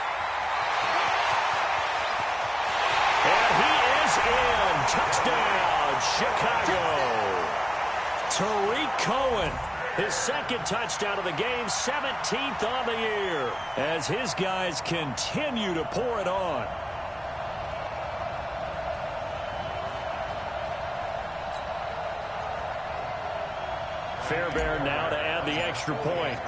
And he is in. Touchdown, Chicago. Tariq Cohen, his second touchdown of the game, 17th on the year, as his guys continue to pour it on. Fairbairn now to add the extra point.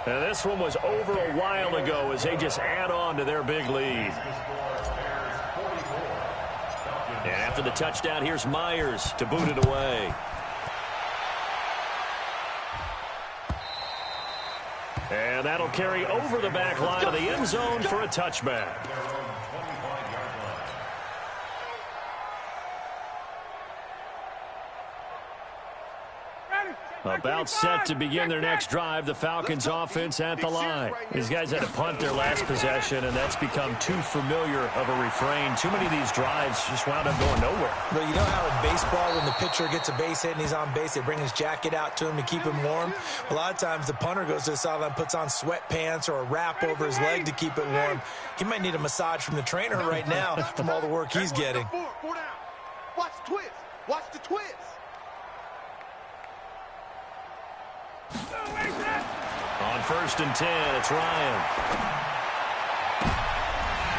And this one was over a while ago as they just add on to their big lead. And after the touchdown, here's Myers to boot it away. And that'll carry over the back line of the end zone for a touchback. About set to begin their next drive, the Falcons offense at the line. These guys had to punt their last possession, and that's become too familiar of a refrain. Too many of these drives just wound up going nowhere. Well, you know how in baseball, when the pitcher gets a base hit and he's on base, they bring his jacket out to him to keep him warm? A lot of times the punter goes to the sideline, puts on sweatpants or a wrap over his leg to keep it warm. He might need a massage from the trainer right now from all the work he's getting. Watch the twist. Watch the twist. On first and 10, it's Ryan.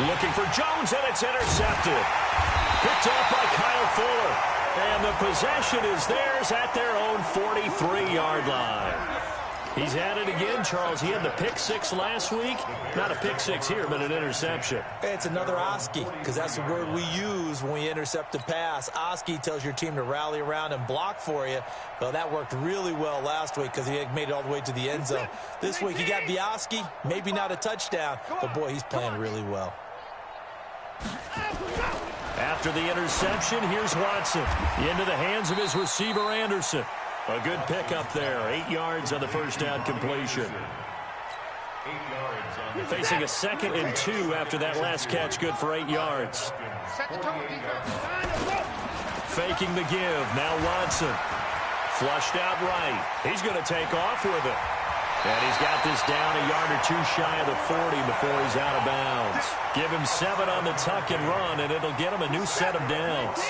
Looking for Jones, and it's intercepted. Picked off by Kyle Fuller. And the possession is theirs at their own 43-yard line. He's at it again, Charles. He had the pick six last week. Not a pick six here, but an interception. It's another Oski, because that's the word we use when we intercept a pass. Oski tells your team to rally around and block for you. Well, that worked really well last week because he had made it all the way to the end zone. This week, he got the Oski, maybe not a touchdown, but, boy, he's playing really well. After the interception, here's Watson. Into the hands of his receiver, Anderson. A good pickup there. 8 yards on the first down completion. Facing a 2nd and 2 after that last catch, good for 8 yards. Faking the give. Now Watson. Flushed out right. He's going to take off with it. And he's got this down a yard or two shy of the 40 before he's out of bounds. Give him 7 on the tuck and run, and it'll get him a new set of downs.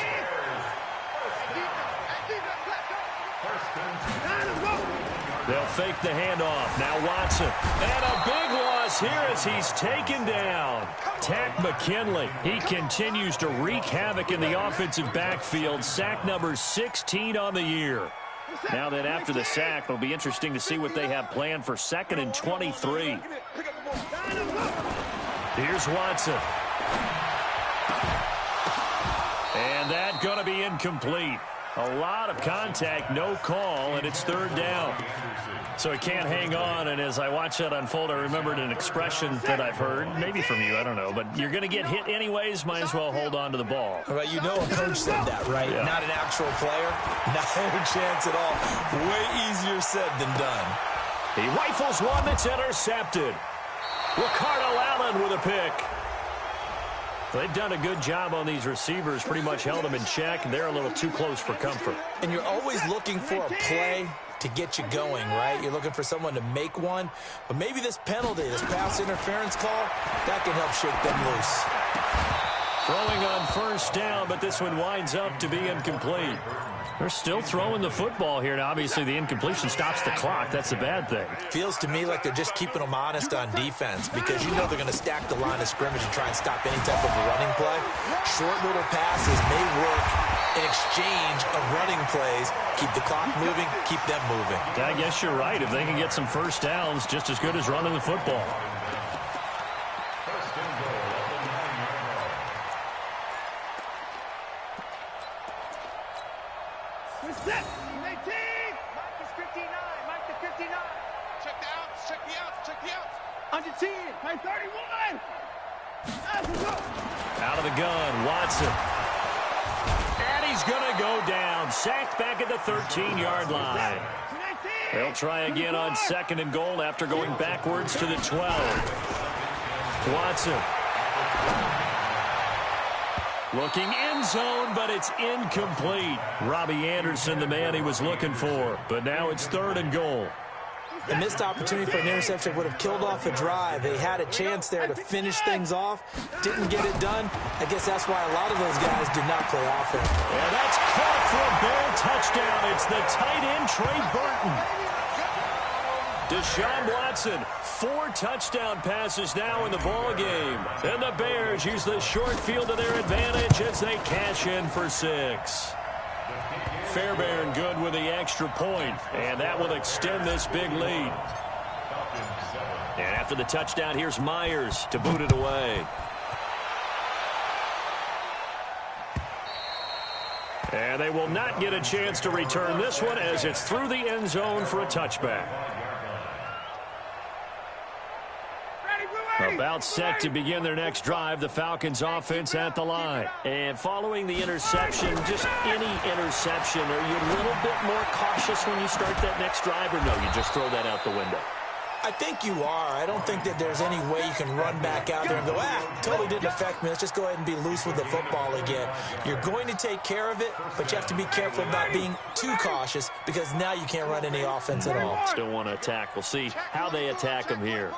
They'll fake the handoff. Now Watson. And a big loss here as he's taken down. Tack McKinley. He continues to wreak havoc in the offensive backfield. Sack number 16 on the year. Now that after the sack, it'll be interesting to see what they have planned for 2nd and 23. Here's Watson. And that going to be incomplete. A lot of contact, no call, and it's 3rd down. So he can't hang on, and as I watch that unfold, I remembered an expression that I've heard, maybe from you, I don't know, but you're going to get hit anyways, might as well hold on to the ball. Well, you know a coach said that, right? Yeah. Not an actual player. Not a chance at all. Way easier said than done. He rifles one that's intercepted. Ricardo Allen with a pick. They've done a good job on these receivers, pretty much held them in check, and they're a little too close for comfort. And you're always looking for a play to get you going, right? You're looking for someone to make one. But maybe this penalty, this pass interference call, that can help shake them loose. Throwing on first down, but this one winds up to be incomplete. They're still throwing the football here. Now, obviously, the incompletion stops the clock. That's the bad thing. Feels to me like they're just keeping them honest on defense because you know they're going to stack the line of scrimmage and try and stop any type of a running play. Short little passes may work in exchange of running plays. Keep the clock moving, keep them moving. I guess you're right. If they can get some first downs, just as good as running the football. Set. 18. Mike is 59. Mike to 59. Check the outs. Check the outs. Check the outs. Under 10. Mike 31. Out of the gun, Watson. And he's he's going to go down. Sacked back at the 13-yard line. They'll try again on 2nd and goal after going backwards to the 12. Watson. Looking end zone, but it's incomplete. Robbie Anderson, the man he was looking for. But now it's 3rd and goal. A missed opportunity for an interception would have killed off a drive. They had a chance there to finish things off. Didn't get it done. I guess that's why a lot of those guys did not play offense. And that's caught for a Bear touchdown. It's the tight end, Trey Burton. Deshaun Watson, 4 touchdown passes now in the ball game. And the Bears use the short field to their advantage as they cash in for 6. Fairbairn good with the extra point, and that will extend this big lead. And after the touchdown, here's Myers to boot it away. And they will not get a chance to return this one as it's through the end zone for a touchback. About set to begin their next drive, the Falcons offense at the line. And following the interception, just any interception, are you a little bit more cautious when you start that next drive, or no, you just throw that out the window? I think you are. I don't think that there's any way you can run back out there and go, totally didn't affect me. Let's just go ahead and be loose with the football again. You're going to take care of it, but you have to be careful about being too cautious because now you can't run any offense at all. Still want to attack. We'll see how they attack them here.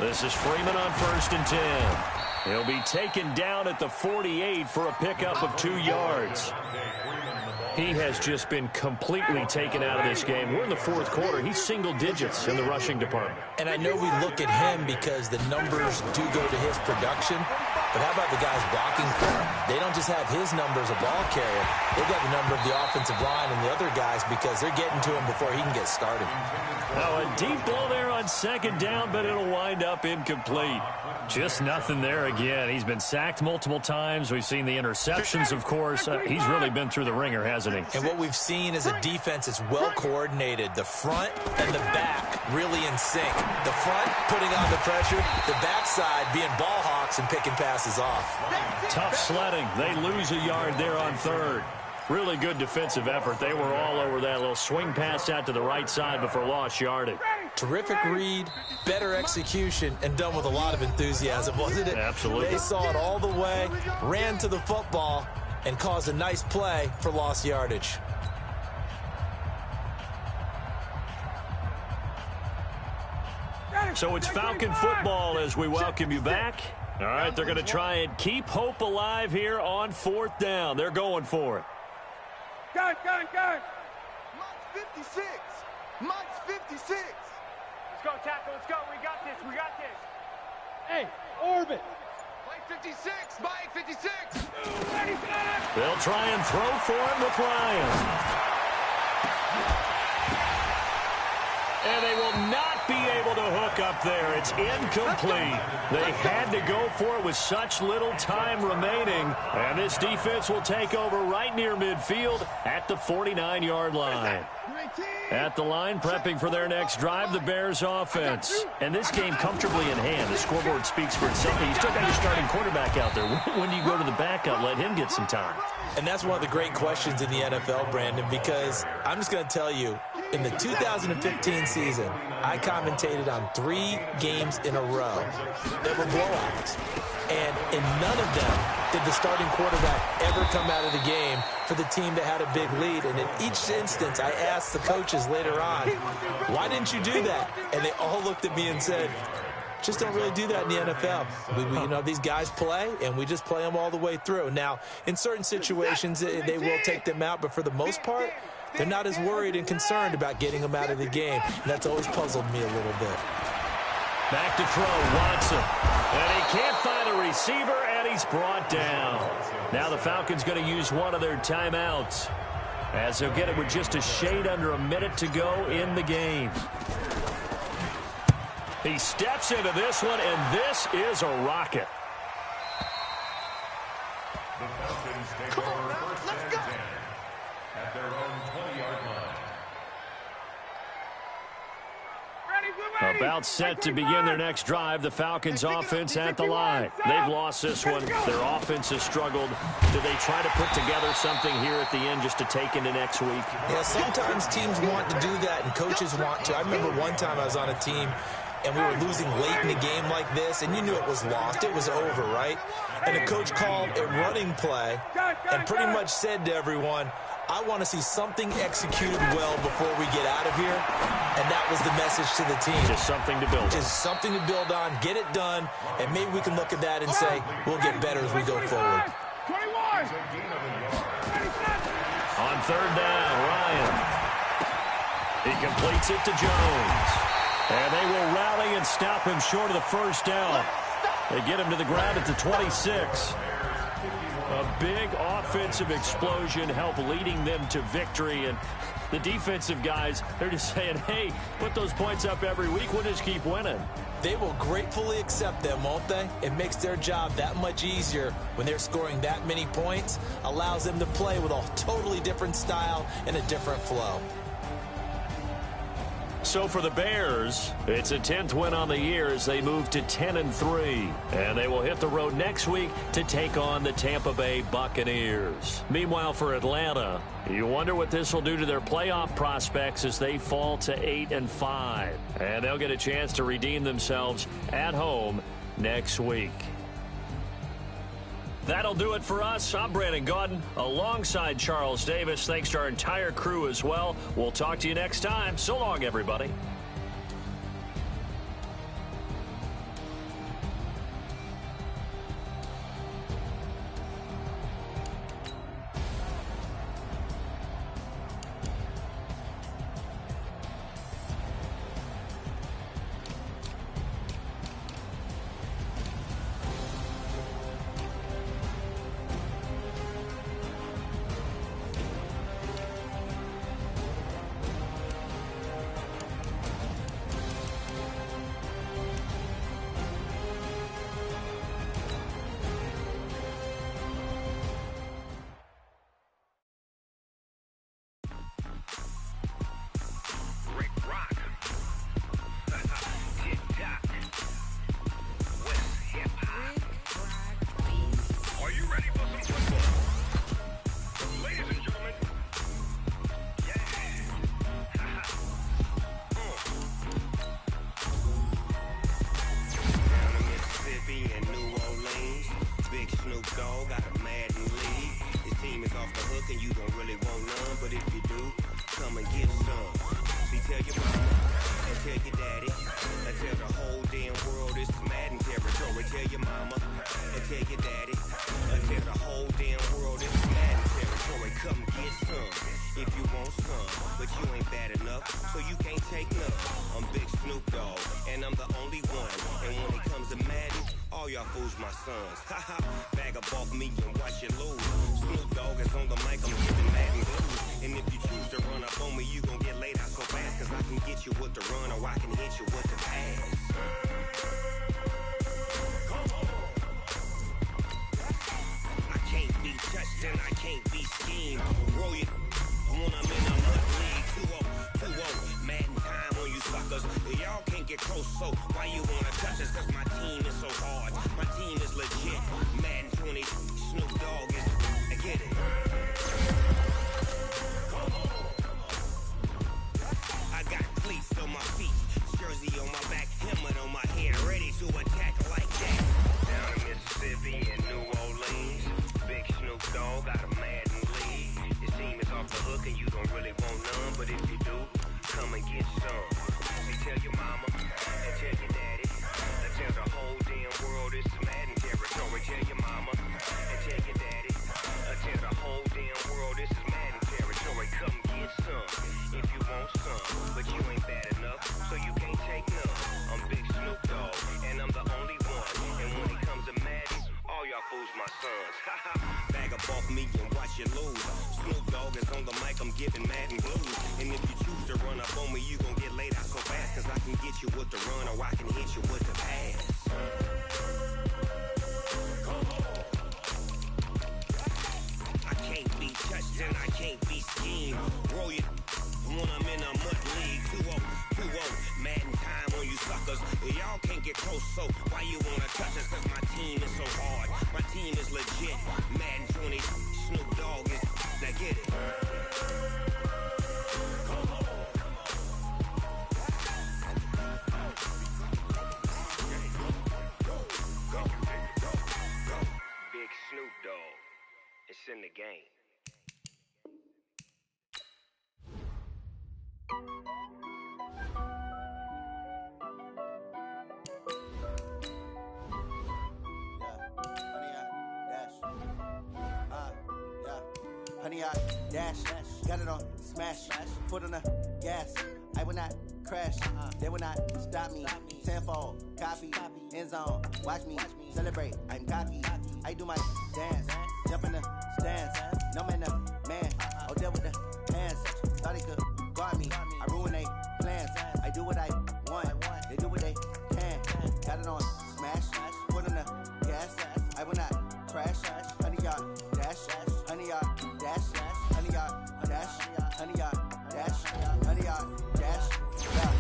This is Freeman on 1st and 10. He'll be taken down at the 48 for a pickup of 2 yards. He has just been completely taken out of this game. We're in the 4th quarter. He's single digits in the rushing department. And I know we look at him because the numbers do go to his production. But how about the guys blocking for him? They don't just have his number as a ball carrier. They've got the number of the offensive line and the other guys because they're getting to him before he can get started. Now a deep ball there on 2nd down, but it'll wind up incomplete. Just nothing there again. He's been sacked multiple times. We've seen the interceptions, of course. He's really been through the ringer, hasn't he? And what we've seen is a defense that's well coordinated. The front and the back really in sync. The front putting on the pressure, the backside being ball hawks and picking passes off. Tough sledding. They lose a yard there on 3rd. Really good defensive effort. They were all over that little swing pass out to the right side before lost yardage. Terrific read, better execution, and done with a lot of enthusiasm, wasn't it? Absolutely. They saw it all the way, ran to the football, and caused a nice play for lost yardage. So it's Falcon football as we welcome you back. All right, they're going to try and keep hope alive here on 4th down. They're going for it. Gun. Mike's 56. Mike's 56. Let's go, tackle. Let's go. We got this. Hey, orbit. Mike 56. Mike 56. They'll try and throw for him with Ryan. And they will not be able to hook up there. It's incomplete. They had to go for it with such little time remaining. And this defense will take over right near midfield at the 49-yard line. At the line, prepping for their next drive, the Bears offense. And this game comfortably in hand. The scoreboard speaks for itself. You still got your starting quarterback out there. When do you go to the backup? Let him get some time. And that's one of the great questions in the NFL, Brandon, because I'm just going to tell you, in the 2015 season, I commentated on 3 games in a row that were blowouts. And in none of them did the starting quarterback ever come out of the game for the team that had a big lead. And in each instance, I asked the coaches later on, why didn't you do that? And they all looked at me and said, just don't really do that in the NFL. You know, these guys play, and we just play them all the way through. Now, in certain situations, they will take them out, but for the most part, they're not as worried and concerned about getting them out of the game. And that's always puzzled me a little bit. Back to throw, Watson. And he can't find a receiver, and he's brought down. Now the Falcons going to use one of their timeouts, as they'll get it with just a shade under a minute to go in the game. He steps into this one, and this is a rocket. The Falcons take over 1st and 10 at their own 20-yard line. Ready, blue About set to begin their next drive, the Falcons offense at the line. They've lost this one. Their offense has struggled. Do they try to put together something here at the end just to take into next week? Yeah, sometimes teams want to do that and coaches want to. I remember one time I was on a team and we were losing late in the game like this, and you knew it was lost. It was over, right? And the coach called a running play and pretty much said to everyone, I want to see something executed well before we get out of here. And that was the message to the team. Just something to build on. Just something to build on, get it done, and maybe we can look at that and say, we'll get better as we go forward. 21. On third down, Ryan. He completes it to Jones. And they will rally and stop him short of the first down. They get him to the ground at the 26. A big offensive explosion helped leading them to victory. And the defensive guys, they're just saying, hey, put those points up every week. We'll just keep winning. They will gratefully accept them, won't they? It makes their job that much easier when they're scoring that many points. Allows them to play with a totally different style and a different flow. So for the Bears, it's a 10th win on the year as they move to 10-3. And they will hit the road next week to take on the Tampa Bay Buccaneers. Meanwhile, for Atlanta, you wonder what this will do to their playoff prospects as they fall to 8-5. And they'll get a chance to redeem themselves at home next week. That'll do it for us. I'm Brandon Gaudin alongside Charles Davis. Thanks to our entire crew as well. We'll talk to you next time. So long, everybody. Roll it when I'm in a mud league. 2-0, Madden time on you 100 yard dash, got it on smash, foot on the gas. I will not crash, they will not stop me. Tenfold, copy, end zone, watch me celebrate. I'm cocky, I do my dance, jump in the stands. No man, man, oh there with the hands. Thought he could guard me, I ruin they plans. I do what I want, they do what they can. Got it on smash, foot on the gas. I will not crash, 100 yard dash, 100 yard dash, 100 yard dash, 100 yard dash, 100 yard dash. Yeah.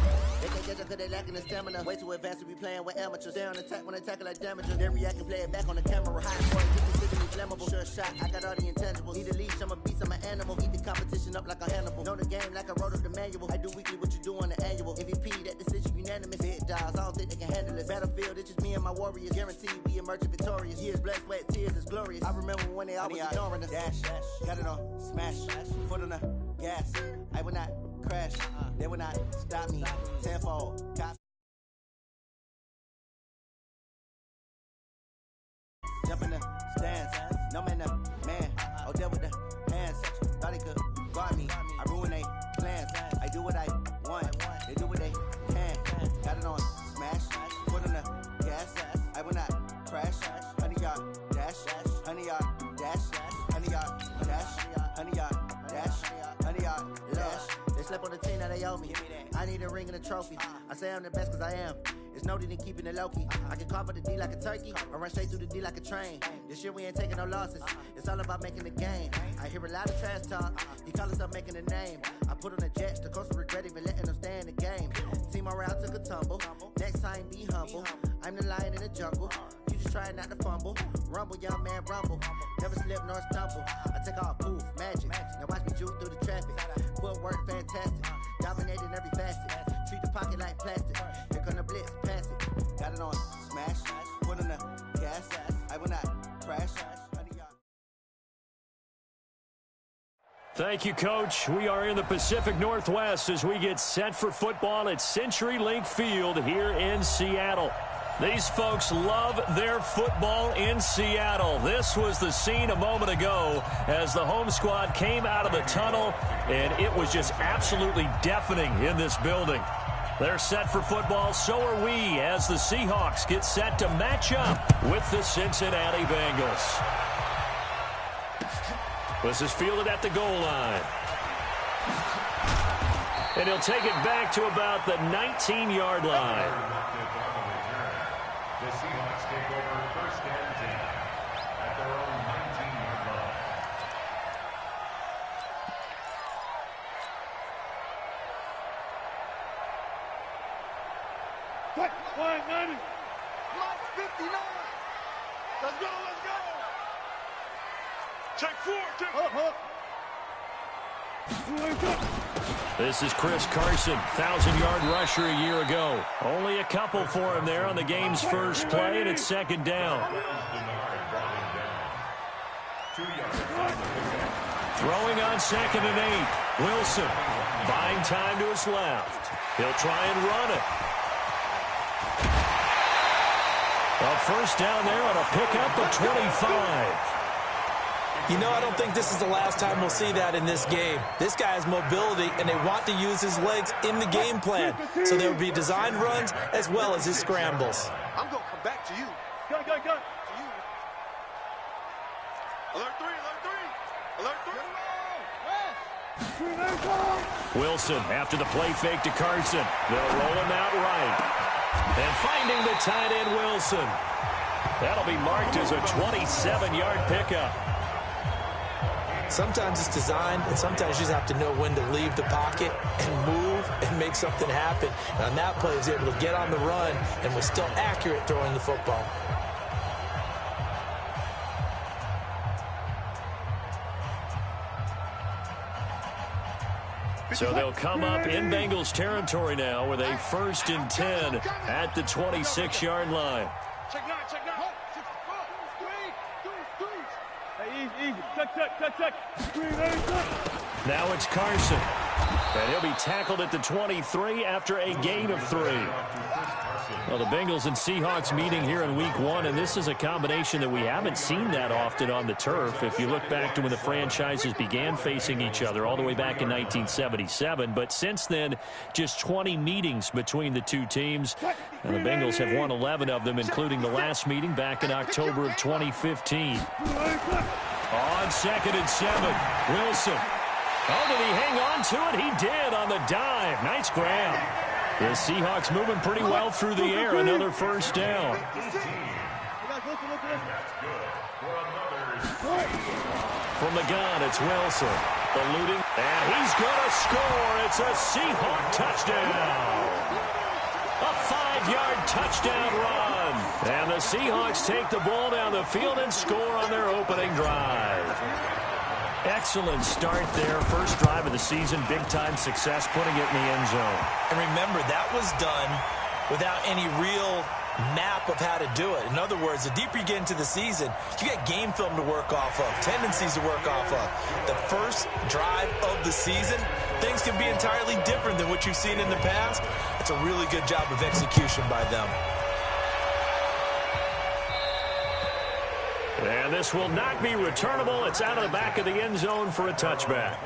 They can't catch up cause they lacking the stamina. Way too advanced to be playing with amateurs. Stay on attack when they tackle like damages. Then react and play it back on the camera. High point, consistently flammable. Sure shot, I got all the intangibles. Need a leash, I'm a beast, I'm an animal. Eat the competition up like a Hannibal. Know the game like I wrote up the manual. I do weekly what you do on the annual. MVP, that decision unanimous. Hit dials, I don't think they can handle it. Battlefield, it's just me and my warriors. Guaranteed we emerge victorious. Years, blood, sweat, tears, it's glorious. I remember when they always ignoring us. Dash, got it on smash, foot on the gas. I will not crash, they will not stop me. Tenfold, cop. Jump in the stands, no man, man. Oh, there with the hands. Thought he could guard me, I ruin they plans. I do what I want, they do what they can. Got it on smash, foot on the gas. I will not crash, 100 yard dash, 100 yard dash, 100 yard dash, 100 yard dash, 100 yard dash. They slept on the team that they owe me. I need a ring and a trophy. I say I'm the best cause I am. It's no need in keeping it low-key. I can carve up the D like a turkey or run straight through the D like a train. This year we ain't taking no losses. It's all about making the game. I hear a lot of trash talk. He call himself making a name. I put on the Jets. The coach will regret even letting them stay in the game. Team morale took a tumble. Next time be humble. I'm the lion in the jungle. You just try not to fumble. Rumble, young man, rumble. Never slip nor stumble. I take off, poof, magic. Now watch me juke through the traffic. Footwork fantastic. Dominating every facet. Treat the pocket like plastic. Here come the blitz, pass it. Got it on smash, foot on the gas. I will not crash. Thank you, Coach. We are in the Pacific Northwest as we get set for football at CenturyLink Field here in Seattle. These folks love their football in Seattle. This was the scene a moment ago as the home squad came out of the tunnel, and it was just absolutely deafening in this building. They're set for football, so are we, as the Seahawks get set to match up with the Cincinnati Bengals. This is fielded at the goal line. And he'll take it back to about the 19-yard line. The Seahawks take over first and 10 at their own 19-yard line. What? 190. Line 59. Let's go, let's go. Check 4, check. This is Chris Carson, 1,000-yard rusher a year ago. Only a couple for him there on the game's first play, and it's second down. Throwing on 2nd and 8. Wilson buying time to his left. He'll try and run it. A first down there on a pickup of 25. You know, I don't think this is the last time we'll see that in this game. This guy has mobility, and they want to use his legs in the game plan. So there will be designed runs as well as his scrambles. I'm going to come back to you. Go. To you. Alert 3, alert 3. Alert 3. Wilson after the play fake to Carson. They'll roll him out right. And finding the tight end, Wilson. That'll be marked as a 27-yard pickup. Sometimes it's designed, and sometimes you just have to know when to leave the pocket and move and make something happen. And on that play, he was able to get on the run and was still accurate throwing the football. So they'll come up in Bengals territory now with a 1st and 10 at the 26-yard line. Check 9. Easy. Check. Now it's Carson. And he'll be tackled at the 23 after a gain of 3. Well, the Bengals and Seahawks meeting here in Week 1, and this is a combination that we haven't seen that often on the turf. If you look back to when the franchises began facing each other all the way back in 1977, but since then, just 20 meetings between the two teams. And the Bengals have won 11 of them, including the last meeting back in October of 2015. On 2nd and 7, Wilson. Oh, did he hang on to it? He did on the dive. Nice grab. The Seahawks moving pretty well through the air. Another first down. From the gun, it's Wilson. Eluding, and he's going to score. It's a Seahawk touchdown. A 5-yard touchdown run. And the Seahawks take the ball down the field and score on their opening drive. Excellent start there. First drive of the season. Big-time success putting it in the end zone. And remember, that was done without any real map of how to do it. In other words, the deeper you get into the season, you get game film to work off of, tendencies to work off of. The first drive of the season, things can be entirely different than what you've seen in the past. It's a really good job of execution by them. And this will not be returnable. It's out of the back of the end zone for a touchback.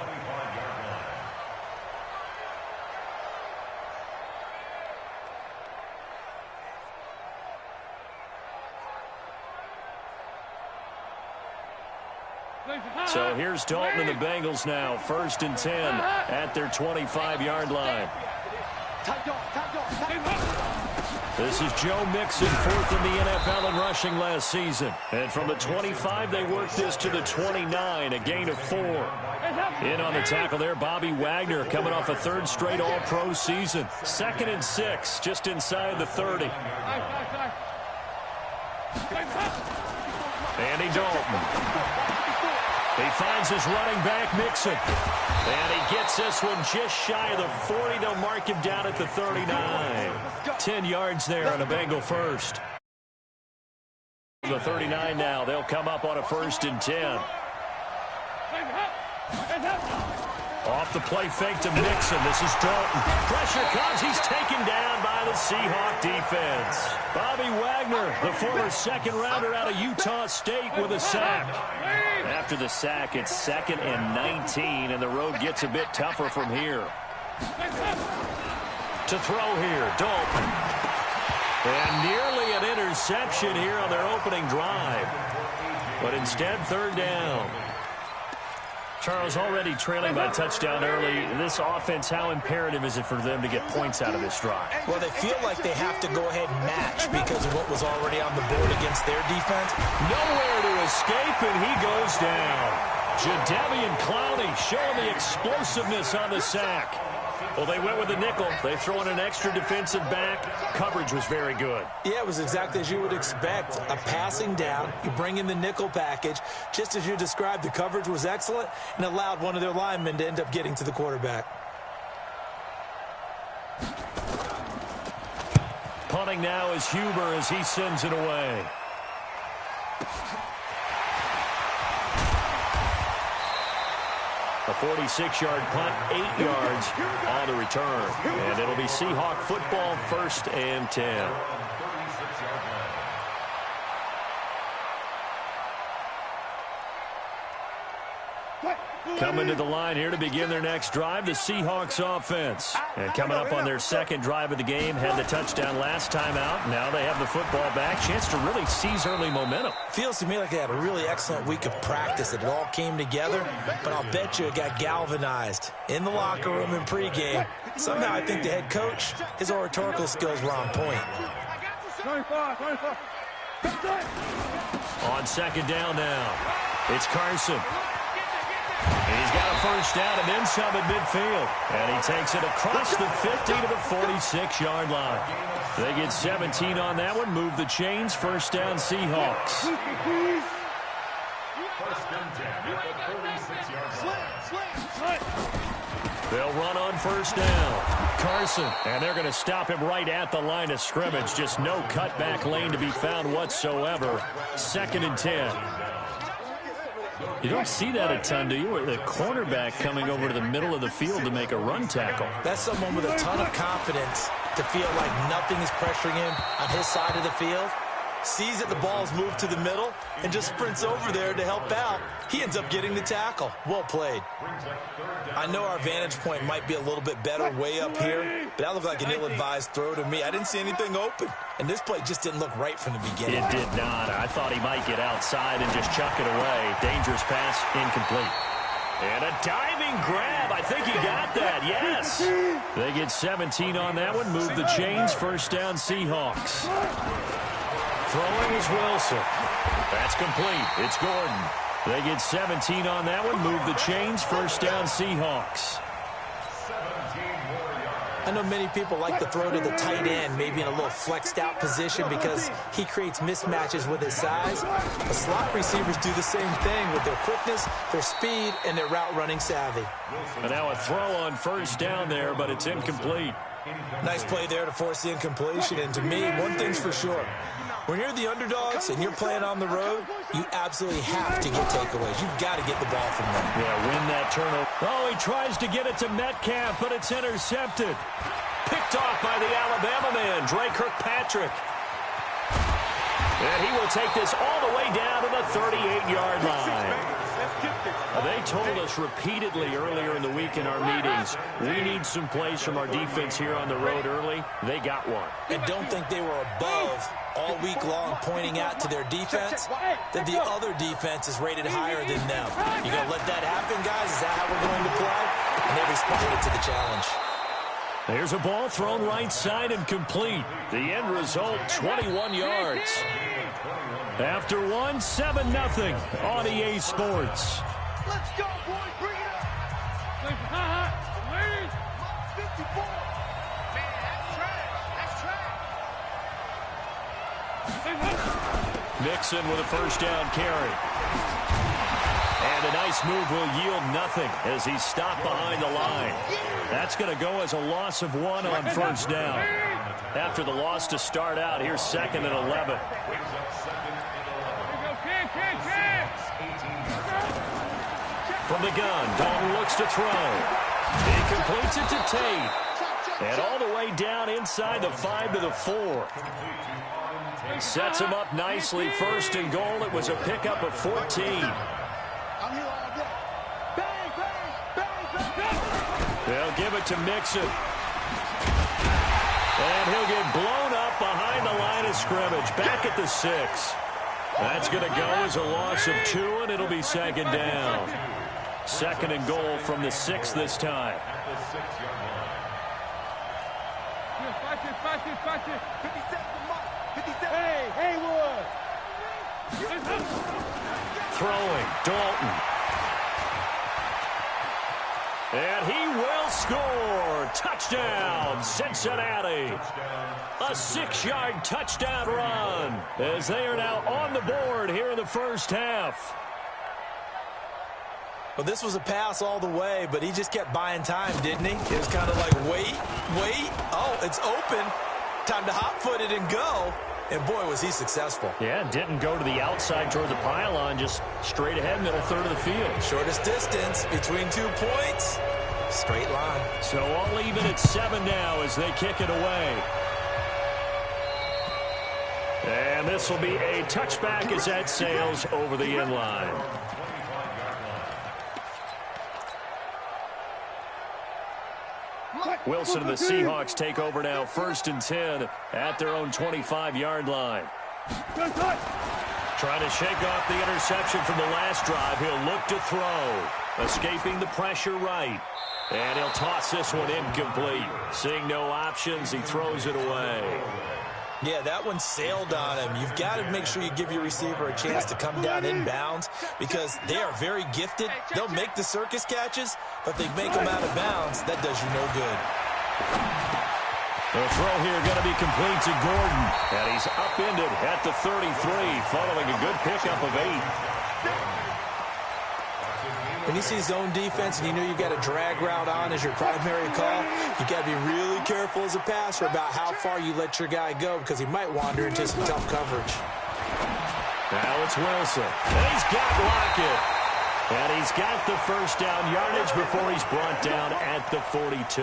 So here's Dalton and the Bengals now. 1st and 10 at their 25-yard line. This is Joe Mixon, 4th in the NFL in rushing last season. And from the 25, they worked this to the 29, a gain of 4. In on the tackle there, Bobby Wagner coming off a 3rd straight All-Pro season. 2nd and 6, just inside the 30. Andy Dalton. He finds his running back, Mixon. And he gets this one just shy of the 40. They'll mark him down at the 39. 10 yards there on a Bengal first. The 39 now. They'll come up on a 1st and 10. Off the play fake to Mixon. This is Dalton. Pressure comes. He's taken down by the Seahawk defense. Bobby Wagner, the former 2nd rounder out of Utah State, with a sack. After the sack, it's 2nd and 19, and the road gets a bit tougher from here. To throw here, Dalton. And nearly an interception here on their opening drive. But instead, 3rd down. Charles, already trailing by touchdown early. This offense, how imperative is it for them to get points out of this drive? Well, they feel like they have to go ahead and match because of what was already on the board against their defense. Nowhere to escape, and he goes down. Jadeveon Clowney showing the explosiveness on the sack. Well, they went with the nickel. They throw in an extra defensive back. Coverage was very good. Yeah, it was exactly as you would expect. A passing down. You bring in the nickel package. Just as you described, the coverage was excellent and allowed one of their linemen to end up getting to the quarterback. Punting now is Huber as he sends it away. A 46-yard punt, 8 yards on the return. And it'll be Seahawk football, 1st and 10. Coming to the line here to begin their next drive, the Seahawks offense. And coming up on their 2nd drive of the game, had the touchdown last time out. Now they have the football back. Chance to really seize early momentum. Feels to me like they had a really excellent week of practice. It all came together, but I'll bet you it got galvanized in the locker room in pregame. Somehow I think the head coach, his oratorical skills were on point. On 2nd down now, it's Carson. He's got a 1st down and then some at midfield. And he takes it across the 50 to the 46-yard line. They get 17 on that one. Move the chains. 1st down, Seahawks. 1st and 10 at the 36-yard line. They'll run on 1st down. Carson, and they're going to stop him right at the line of scrimmage. Just no cutback lane to be found whatsoever. 2nd and 10. You don't see that a ton, do you? Where the cornerback coming over to the middle of the field to make a run tackle. That's someone with a ton of confidence to feel like nothing is pressuring him on his side of the field. Sees that the ball's moved to the middle and just sprints over there to help out. He ends up getting the tackle. Well played. I know our vantage point might be a little bit better way up here, but that looked like an ill-advised throw to me. I didn't see anything open, and this play just didn't look right from the beginning. It did not. I thought he might get outside and just chuck it away. Dangerous pass, incomplete. And a diving grab. I think he got that, yes. They get 17 on that one. Move the chains. First down, Seahawks. Throwing is Wilson. That's complete. It's Gordon. They get 17 on that one. Move the chains. First down, Seahawks. I know many people like to throw to the tight end, maybe in a little flexed out position because he creates mismatches with his size. The slot receivers do the same thing with their quickness, their speed, and their route running savvy. And now a throw on first down there, but it's incomplete. Nice play there to force the incompletion. And to me, one thing's for sure. When you're the underdogs and you're playing on the road, you absolutely have to get takeaways. You've got to get the ball from them. Yeah, win that turnover. Oh, he tries to get it to Metcalf, but it's intercepted. Picked off by the Alabama man, Dre Kirkpatrick. And he will take this all the way down to the 38-yard line. They told us repeatedly earlier in the week in our meetings, we need some plays from our defense here on the road early. They got one. And don't think they were above all week long pointing out to their defense that the other defense is rated higher than them. You going to let that happen, guys? Is that how we're going to play? And they responded to the challenge. There's a ball thrown right side and complete. The end result, 21 yards. After one, 7-0 on EA Sports. Let's go, boys. Bring it up. Ladies. 54. Man, that's trash. Mixon with a first down carry. And a nice move will yield nothing as he's stopped behind the line. That's going to go as a loss of 1 on first down. After the loss to start out, here's 2nd and 11. From the gun, Dalton looks to throw. He completes it to Tate. And all the way down inside the 5 to the 4. Sets him up nicely. First and goal. It was a pickup of 14. They'll give it to Mixon. And he'll get blown up behind the line of scrimmage. Back at the 6. That's going to go as a loss of 2, and it'll be 2nd down. 2nd and goal from the 6 this time. Hey, Haywood. Throwing, Dalton. And he will score. Touchdown, Cincinnati. A 6-yard touchdown run as they are now on the board here in the first half. Well, this was a pass all the way, but he just kept buying time, didn't he? It was kind of like, wait. Oh, it's open. Time to hot-foot it and go. And, boy, was he successful. Yeah, didn't go to the outside toward the pylon, just straight ahead, middle third of the field. Shortest distance between 2 points, straight line. So all even at 7 now as they kick it away. And this will be a touchback as that sails over the end line. Wilson and the Seahawks take over now, 1st and 10 at their own 25-yard line. Trying to shake off the interception from the last drive. He'll look to throw. Escaping the pressure right. And he'll toss this one incomplete. Seeing no options, he throws it away. Yeah, that one sailed on him. You've got to make sure you give your receiver a chance to come down inbounds because they are very gifted. They'll make the circus catches, but they make them out of bounds. That does you no good. The throw here going to be complete to Gordon. And he's upended at the 33 following a good pickup of 8. When you see zone defense and you know you've got a drag route on as your primary call, you got to be really careful as a passer about how far you let your guy go because he might wander into some tough coverage. Now it's Wilson. And he's got Lockett. And he's got the first down yardage before he's brought down at the 42.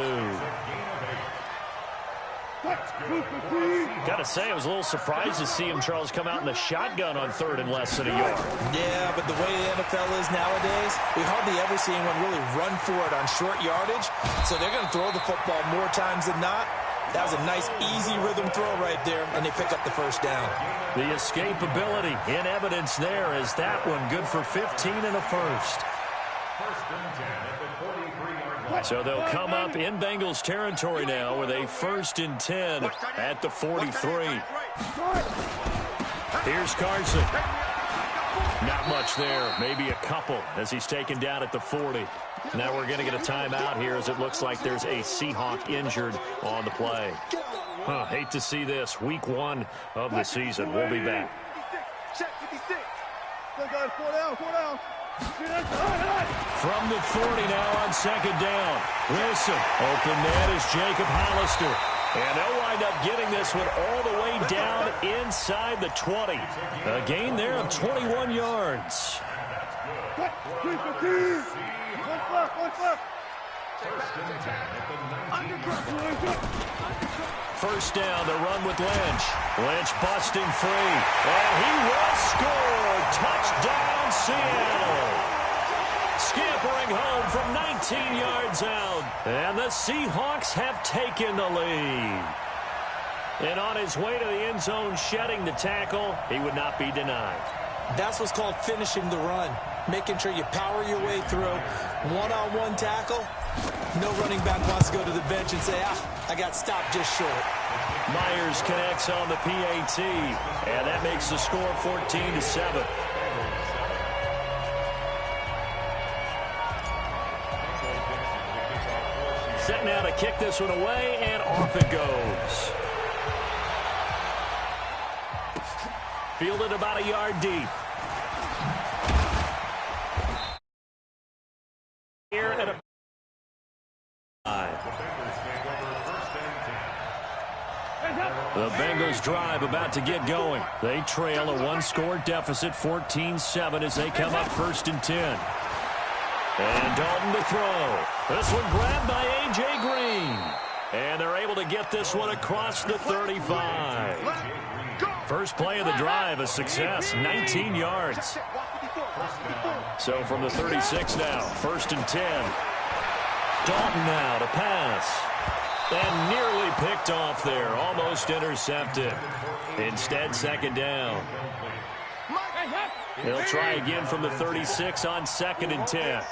Got to say, I was a little surprised to see him, Charles, come out in the shotgun on 3rd and less than a yard. Yeah, but the way the NFL is nowadays, we hardly ever see anyone really run for it on short yardage. So they're going to throw the football more times than not. That was a nice, easy rhythm throw right there, and they pick up the first down. The escapability in evidence there as that one good for 15 and a first. So they'll come up in Bengals territory now with a 1st and 10 at the 43. Here's Carson. Not much there, maybe a couple as he's taken down at the 40. Now we're going to get a timeout here as it looks like there's a Seahawk injured on the play. Hate to see this. Week 1 of the season. We'll be back. From the 40 now on 2nd down. Wilson. Open man is Jacob Hollister. And they'll wind up getting this one all the way down inside the 20. A gain there of 21 yards. First down, the run with Lynch. Lynch busting free. And he will score. Touchdown, Seattle. Scampering home from 19 yards out. And the Seahawks have taken the lead. And on his way to the end zone, shedding the tackle, he would not be denied. That's what's called finishing the run. Making sure you power your way through. One-on-one tackle. No running back wants to go to the bench and say, I got stopped just short. Myers connects on the PAT. And that makes the score 14-7. Set now to kick this one away, and off it goes. Fielded about a yard deep. Here at a the Bengals drive about to get going. They trail a one-score deficit, 14-7, as they come up 1st and 10. And Dalton to throw. This one grabbed by A.J. Green. And they're able to get this one across the 35. First play of the drive, a success, 19 yards. So from the 36 now, 1st and 10. Dalton now to pass. And nearly picked off there, almost intercepted. Instead, 2nd down. He'll try again from the 36 on 2nd and 10.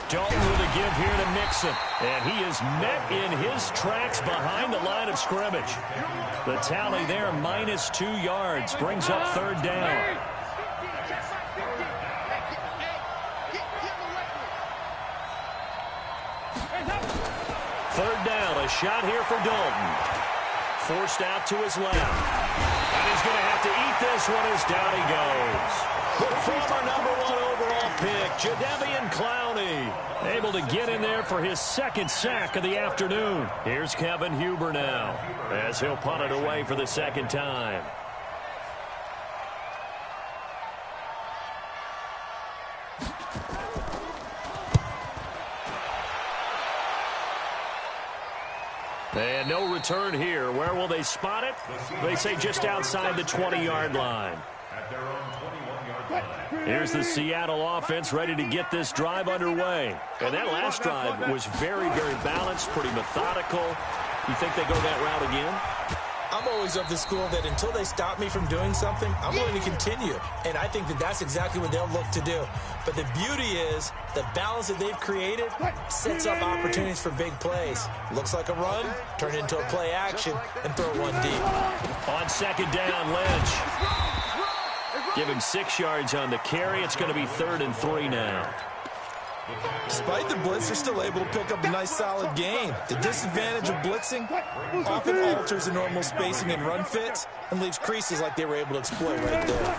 Dalton with a give here to Mixon. And he is met in his tracks behind the line of scrimmage. The tally there, -2 yards, brings up 3rd down. Third down, a shot here for Dalton. Forced out to his left. And he's going to have to eat this one as down he goes. The former #1 overall pick, Jadeveon Clowney, able to get in there for his 2nd sack of the afternoon. Here's Kevin Huber now, as he'll punt it away for the 2nd time. And no return here. Where will they spot it? They say just outside the 20-yard line. Here's the Seattle offense ready to get this drive underway. And that last drive was very, very balanced, pretty methodical. You think they go that route again? I'm always of the school that until they stop me from doing something, I'm willing to continue. And I think that that's exactly what they'll look to do. But the beauty is the balance that they've created sets up opportunities for big plays. Looks like a run, turn it into a play action, and throw one deep. On 2nd down, Lynch. Give him 6 yards on the carry. It's going to be 3rd and 3 now. Despite the blitz, they're still able to pick up a nice solid gain. The disadvantage of blitzing often alters the normal spacing and run fits and leaves creases like they were able to exploit right there.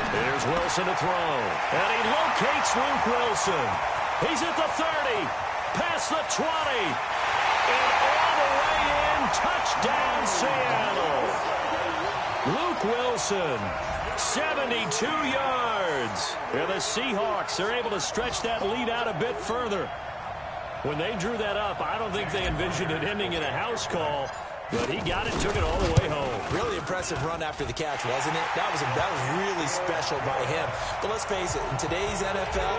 Here's Wilson to throw. And he locates Luke Wilson. He's at the 30, past the 20, and all the way in. Touchdown, Seattle. Luke Wilson, 72 yards. And the Seahawks are able to stretch that lead out a bit further. When they drew that up, I don't think they envisioned it ending in a house call, but he got it, took it all the way home. Really impressive run after the catch, wasn't it? That was really special by him. But let's face it, in today's NFL,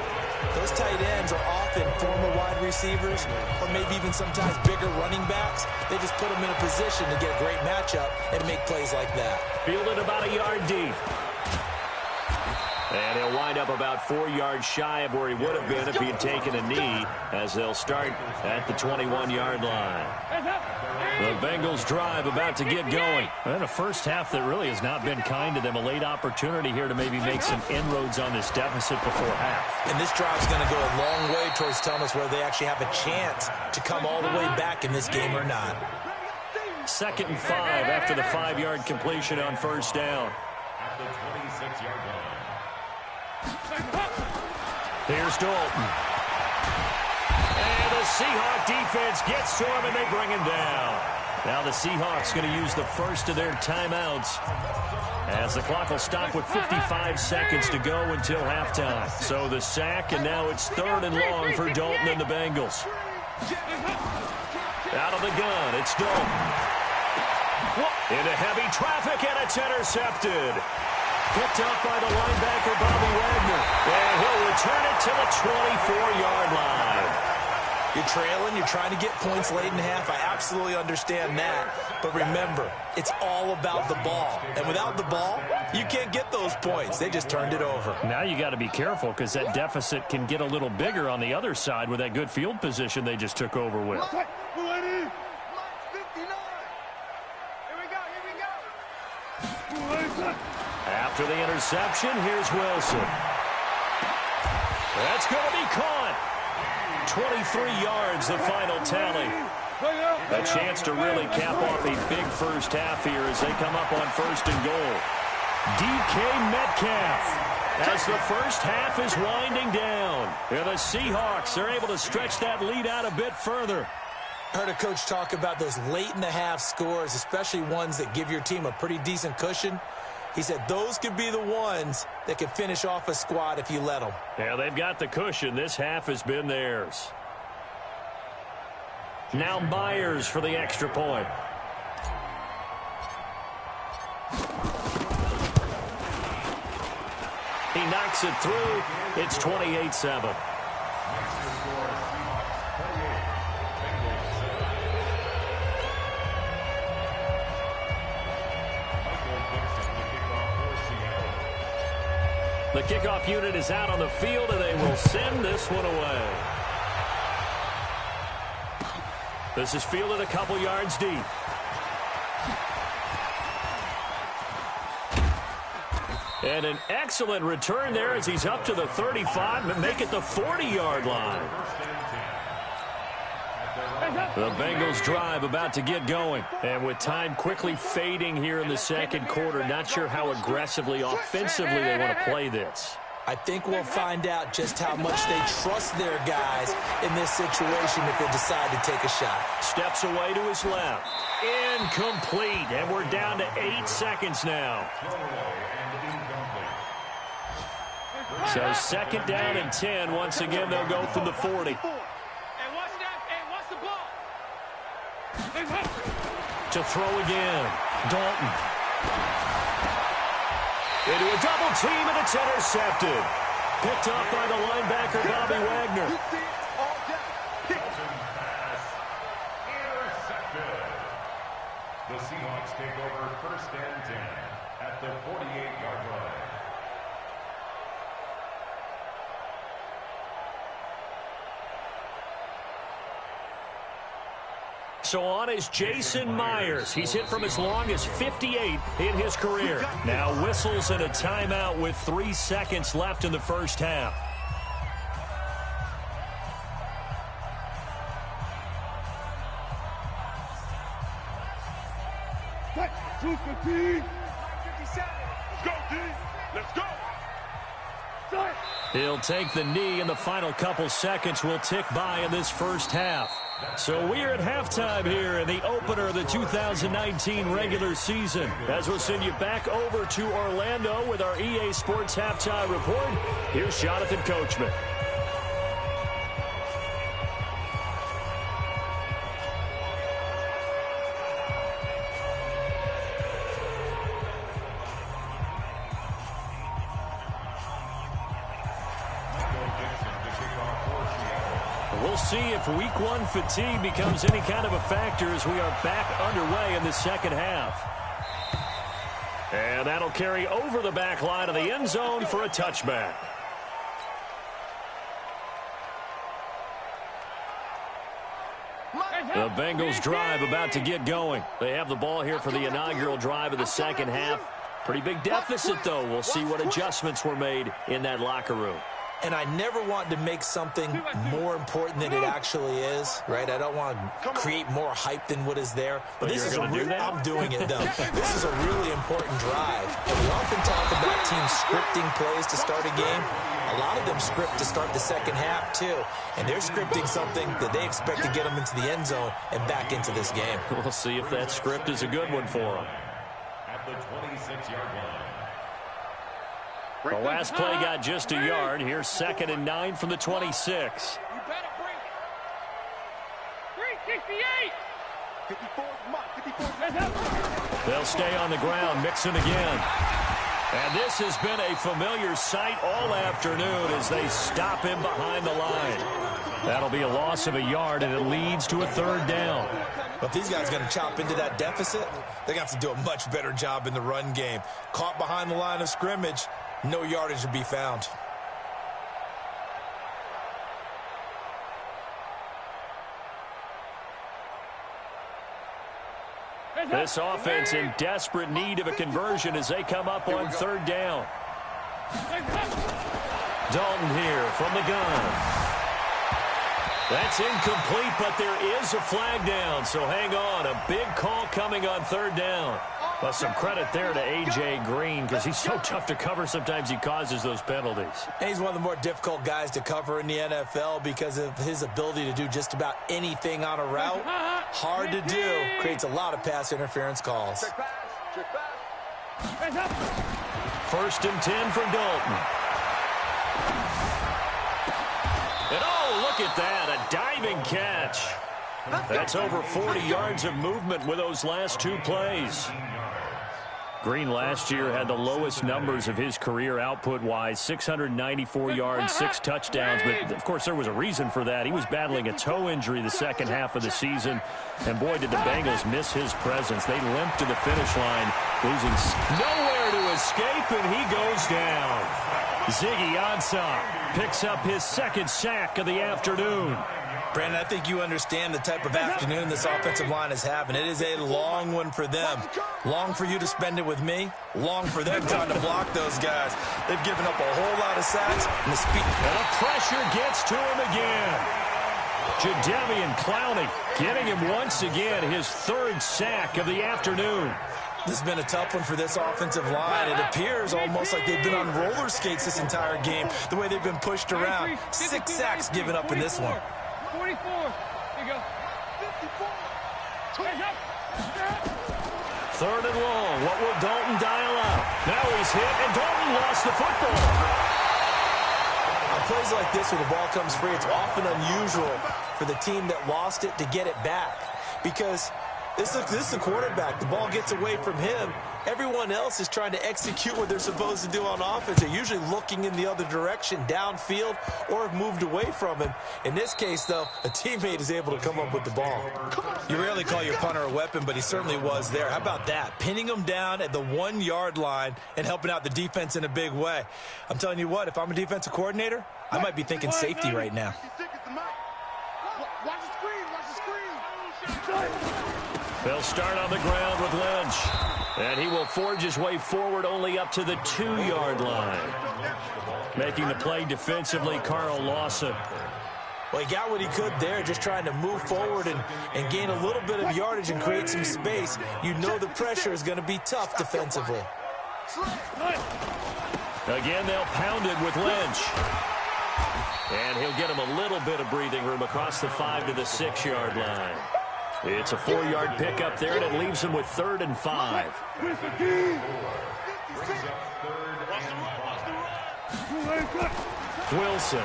those tight ends are often former wide receivers or maybe even sometimes bigger running backs. They just put them in a position to get a great matchup and make plays like that. Fielded about a yard deep. And he'll wind up about 4 yards shy of where he would have been if he had taken a knee, as they'll start at the 21-yard line. The Bengals drive about to get going. And a first half that really has not been kind to them. A late opportunity here to maybe make some inroads on this deficit before half. And this drive's going to go a long way towards telling us whether they actually have a chance to come all the way back in this game or not. 2nd and 5 after the 5-yard completion on first down. At the 26-yard line. Here's Dalton. And the Seahawk defense gets to him, and they bring him down. Now the Seahawks going to use the first of their timeouts, as the clock will stop with 55 seconds to go until halftime. So the sack, and now it's 3rd and long for Dalton and the Bengals. Out of the gun, it's Dalton. Into heavy traffic, and it's intercepted. Picked up by the linebacker, Bobby Wagner. And he'll return it to the 24-yard line. You're trailing, you're trying to get points late in half. I absolutely understand that. But remember, it's all about the ball. And without the ball, you can't get those points. They just turned it over. Now you got to be careful, because that deficit can get a little bigger on the other side with that good field position they just took over with. After the interception, here's Wilson. That's going to be caught. 23 yards, the final tally. A chance to really cap off a big first half here as they come up on 1st and goal. DK Metcalf, as the first half is winding down. And the Seahawks are able to stretch that lead out a bit further. I heard a coach talk about those late-in-the-half scores, especially ones that give your team a pretty decent cushion. He said those could be the ones that can finish off a squad if you let them. Yeah, they've got the cushion. This half has been theirs. Now Myers for the extra point. He knocks it through. It's 28-7. The kickoff unit is out on the field, and they will send this one away. This is fielded a couple yards deep. And an excellent return there as he's up to the 35 and make it the 40-yard line. The Bengals drive about to get going. And with time quickly fading here in the second quarter, not sure how aggressively, offensively they want to play this. I think we'll find out just how much they trust their guys in this situation if they decide to take a shot. Steps away to his left. Incomplete. And we're down to 8 seconds now. So 2nd down and 10. Once again, they'll go from the 40. To throw again. Dalton. Into a double team, and it's intercepted. Picked off by the linebacker, Bobby Wagner. Intercepted. The Seahawks take over 1st and 10 at the 48-yard line. So on is Jason Myers. He's hit from as long as 58 in his career. Now whistles and a timeout with 3 seconds left in the first half. Let's go, D. Let's go. He'll take the knee, and the final couple seconds will tick by in this first half. So we are at halftime here in the opener of the 2019 regular season. As we'll send you back over to Orlando with our EA Sports Halftime Report, here's Jonathan Coachman. We'll see if week one fatigue becomes any kind of a factor as we are back underway in the second half. And that'll carry over the back line of the end zone for a touchback. The Bengals drive about to get going. They have the ball here for the inaugural drive of the second half. Pretty big deficit, though. We'll see what adjustments were made in that locker room. And I never want to make something more important than it actually is, right? I don't want to create more hype than what is there. But this is I'm doing it, though. This is a really important drive. And we often talk about teams scripting plays to start a game. A lot of them script to start the second half, too. And they're scripting something that they expect to get them into the end zone and back into this game. We'll see if that script is a good one for them. At the 26-yard line. The last play got just a yard. Here's 2nd and 9 from the 26. You better bring it. 368. 54, come on, 54. They'll stay on the ground, mixing again. And this has been a familiar sight all afternoon as they stop him behind the line. That'll be a loss of a yard, and it leads to a 3rd down. But if these guys are going to chop into that deficit, they're going to have to do a much better job in the run game. Caught behind the line of scrimmage, no yardage to be found. This offense in desperate need of a conversion as they come up on 3rd down. Dalton here from the gun. That's incomplete, but there is a flag down, so hang on. A big call coming on 3rd down. Well, some credit there to A.J. Green because he's so tough to cover. Sometimes he causes those penalties. And he's one of the more difficult guys to cover in the NFL because of his ability to do just about anything on a route. Hard to do. Creates a lot of pass interference calls. 1st and 10 from Dalton. And oh, look at that, a diving catch. That's over 40 yards of movement with those last 2 plays. Green last year had the lowest numbers of his career output-wise, 694 yards, 6 touchdowns. But, of course, there was a reason for that. He was battling a toe injury the second half of the season. And, boy, did the Bengals miss his presence. They limped to the finish line, losing nowhere to escape, and he goes down. Ziggy Ansah picks up his 2nd sack of the afternoon. Brandon, I think you understand the type of afternoon this offensive line is having. It is a long one for them. Long for you to spend it with me. Long for them trying to block those guys. They've given up a whole lot of sacks. And the speed. And the pressure gets to him again. Jadeveon Clowney getting him once again his 3rd sack of the afternoon. This has been a tough one for this offensive line. It appears almost like they've been on roller skates this entire game, the way they've been pushed around. 6 sacks given up in this one. 44. Here you go. 54. 3rd and long. What will Dalton dial up? Now he's hit, and Dalton lost the football. On plays like this where the ball comes free, it's often unusual for the team that lost it to get it back. Because this is the quarterback. The ball gets away from him. Everyone else is trying to execute what they're supposed to do on offense. They're usually looking in the other direction, downfield, or have moved away from him. In this case, though, a teammate is able to come up with the ball. You rarely call your punter a weapon, but he certainly was there. How about that? Pinning him down at the 1-yard line and helping out the defense in a big way. I'm telling you what, if I'm a defensive coordinator, I might be thinking safety right now. Watch the screen. They'll start on the ground with Lynch. And he will forge his way forward only up to the 2-yard line. Making the play defensively, Carl Lawson. Well, he got what he could there, just trying to move forward and gain a little bit of yardage and create some space. You know the pressure is going to be tough defensively. Again, they'll pound it with Lynch. And he'll get him a little bit of breathing room across the 5 to the 6-yard line. It's a 4-yard pickup there, and it leaves him with 3rd and 5. Wilson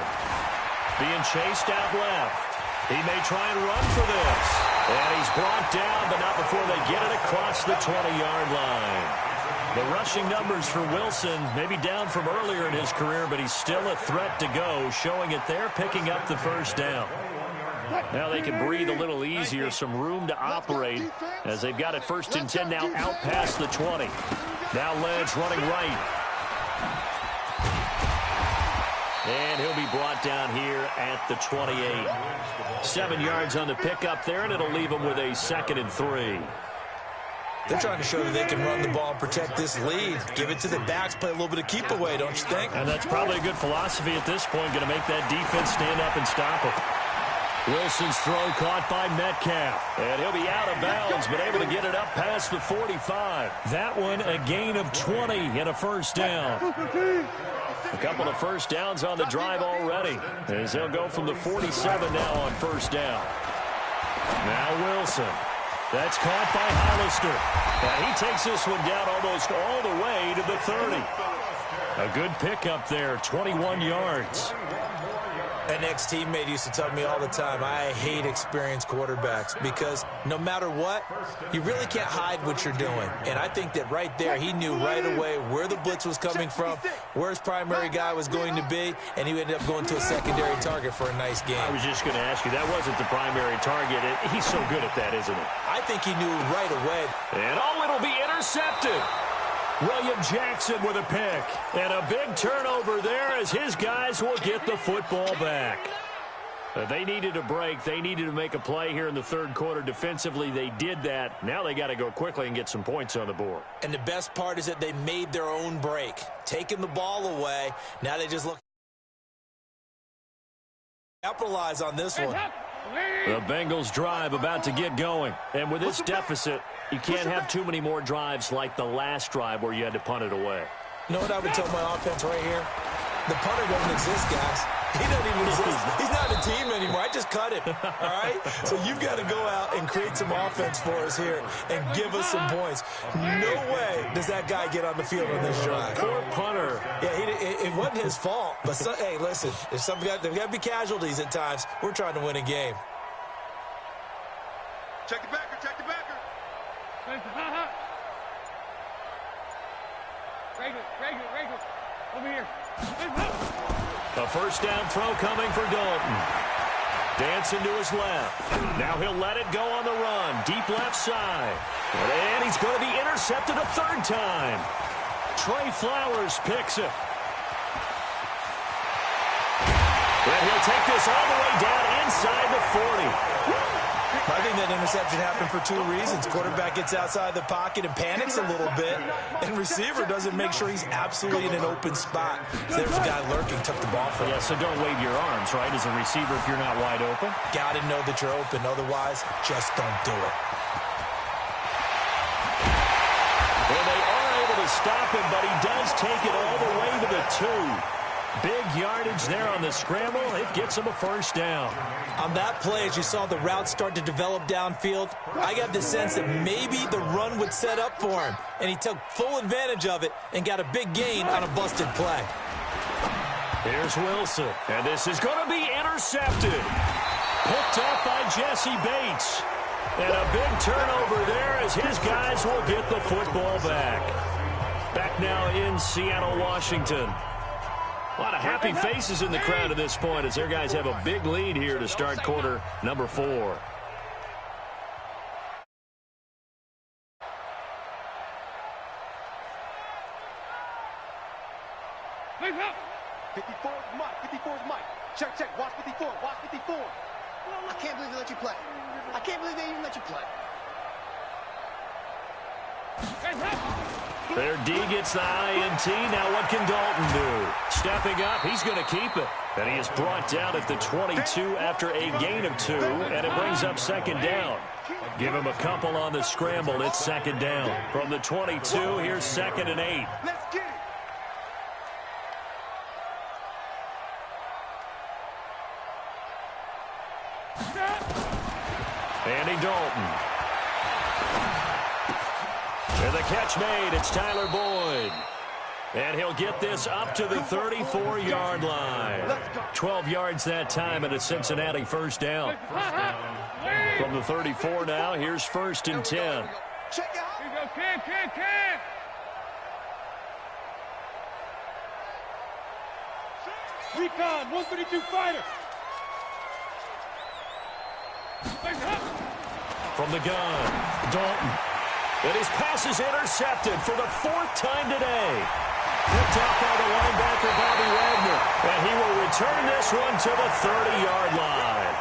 being chased out left. He may try and run for this. And he's brought down, but not before they get it across the 20-yard line. The rushing numbers for Wilson maybe down from earlier in his career, but he's still a threat to go, showing it there, picking up the first down. Now they can breathe a little easier, some room to operate as they've got it 1st and 10 now out past the 20. Now Lynch running right. And he'll be brought down here at the 28. 7 yards on the pickup there, and it'll leave him with a 2nd and 3. They're trying to show that they can run the ball and protect this lead. Give it to the backs, play a little bit of keep away, don't you think? And that's probably a good philosophy at this point, going to make that defense stand up and stop it. Wilson's throw caught by Metcalf. And he'll be out of bounds, but able to get it up past the 45. That one a gain of 20 and a first down. A couple of first downs on the drive already, as they'll go from the 47 now on first down. Now Wilson. That's caught by Hollister. And he takes this one down almost all the way to the 30. A good pickup there, 21 yards. An ex-teammate used to tell me all the time, I hate experienced quarterbacks because no matter what, you really can't hide what you're doing. And I think that right there, he knew right away where the blitz was coming from, where his primary guy was going to be, and he ended up going to a secondary target for a nice game. I was just going to ask you, that wasn't the primary target. He's so good at that, isn't he? I think he knew right away. And it'll be intercepted. William Jackson with a pick. And a big turnover there as his guys will get the football back. They needed a break. They needed to make a play here in the 3rd quarter. Defensively, they did that. Now they got to go quickly and get some points on the board. And the best part is that they made their own break. Taking the ball away. Now they just look. Capitalize on this one. The Bengals drive about to get going. And with this deficit, you can't have too many more drives like the last drive where you had to punt it away. You know what I would tell my offense right here? The punter doesn't exist, guys. He doesn't even exist. He's not a team anymore. I just cut him, all right? So you've got to go out and create some offense for us here and give us some points. No way does that guy get on the field on this drive. Poor punter. Yeah, it wasn't his fault. But, hey, listen, there's got to be casualties at times. We're trying to win a game. Check the backer, check the backer. Reagan, over here. A first down throw coming for Dalton. Dancing to his left. Now he'll let it go on the run. Deep left side. And he's going to be intercepted a 3rd time. Trey Flowers picks it. And he'll take this all the way down inside the 40. I think that interception happened for 2 reasons. Quarterback gets outside the pocket and panics a little bit, and receiver doesn't make sure he's absolutely in an open spot. So there's a guy lurking, took the ball from him. Yeah, so don't wave your arms, right, as a receiver if you're not wide open. Got to know that you're open. Otherwise, just don't do it. Well, they are able to stop him, but he does take it all the way to the 2. Big yardage there on the scramble. It gets him a first down. On that play, as you saw the route start to develop downfield, I got the sense that maybe the run would set up for him, and he took full advantage of it and got a big gain on a busted play. Here's Wilson, and this is going to be intercepted. Picked up by Jesse Bates. And a big turnover there as his guys will get the football back. Back now in Seattle, Washington. A lot of happy faces in the crowd at this point as their guys have a big lead here to start quarter number 4. Leave up. 54 is Mike. 54 is Mike. Check. Watch 54. Watch 54. I can't believe they let you play. I can't believe they even let you play. Their D gets the INT. Now what can Dalton do? Stepping up, he's going to keep it. And he is brought down at the 22 after a gain of 2, and it brings up 2nd down. Give him a couple on the scramble. It's 2nd down. From the 22, here's 2nd and 8. Let's get it. Andy Dalton. And the catch made. It's Tyler Boyd. And he'll get this up to the 34-yard line. 12 yards that time and a Cincinnati first down. From the 34 now, here's 1st and 10. Recon, 132 fighter. From the gun, Dalton. And his pass is intercepted for the 4th time today. Picked up by the linebacker, Bobby Wagner. And he will return this one to the 30-yard line.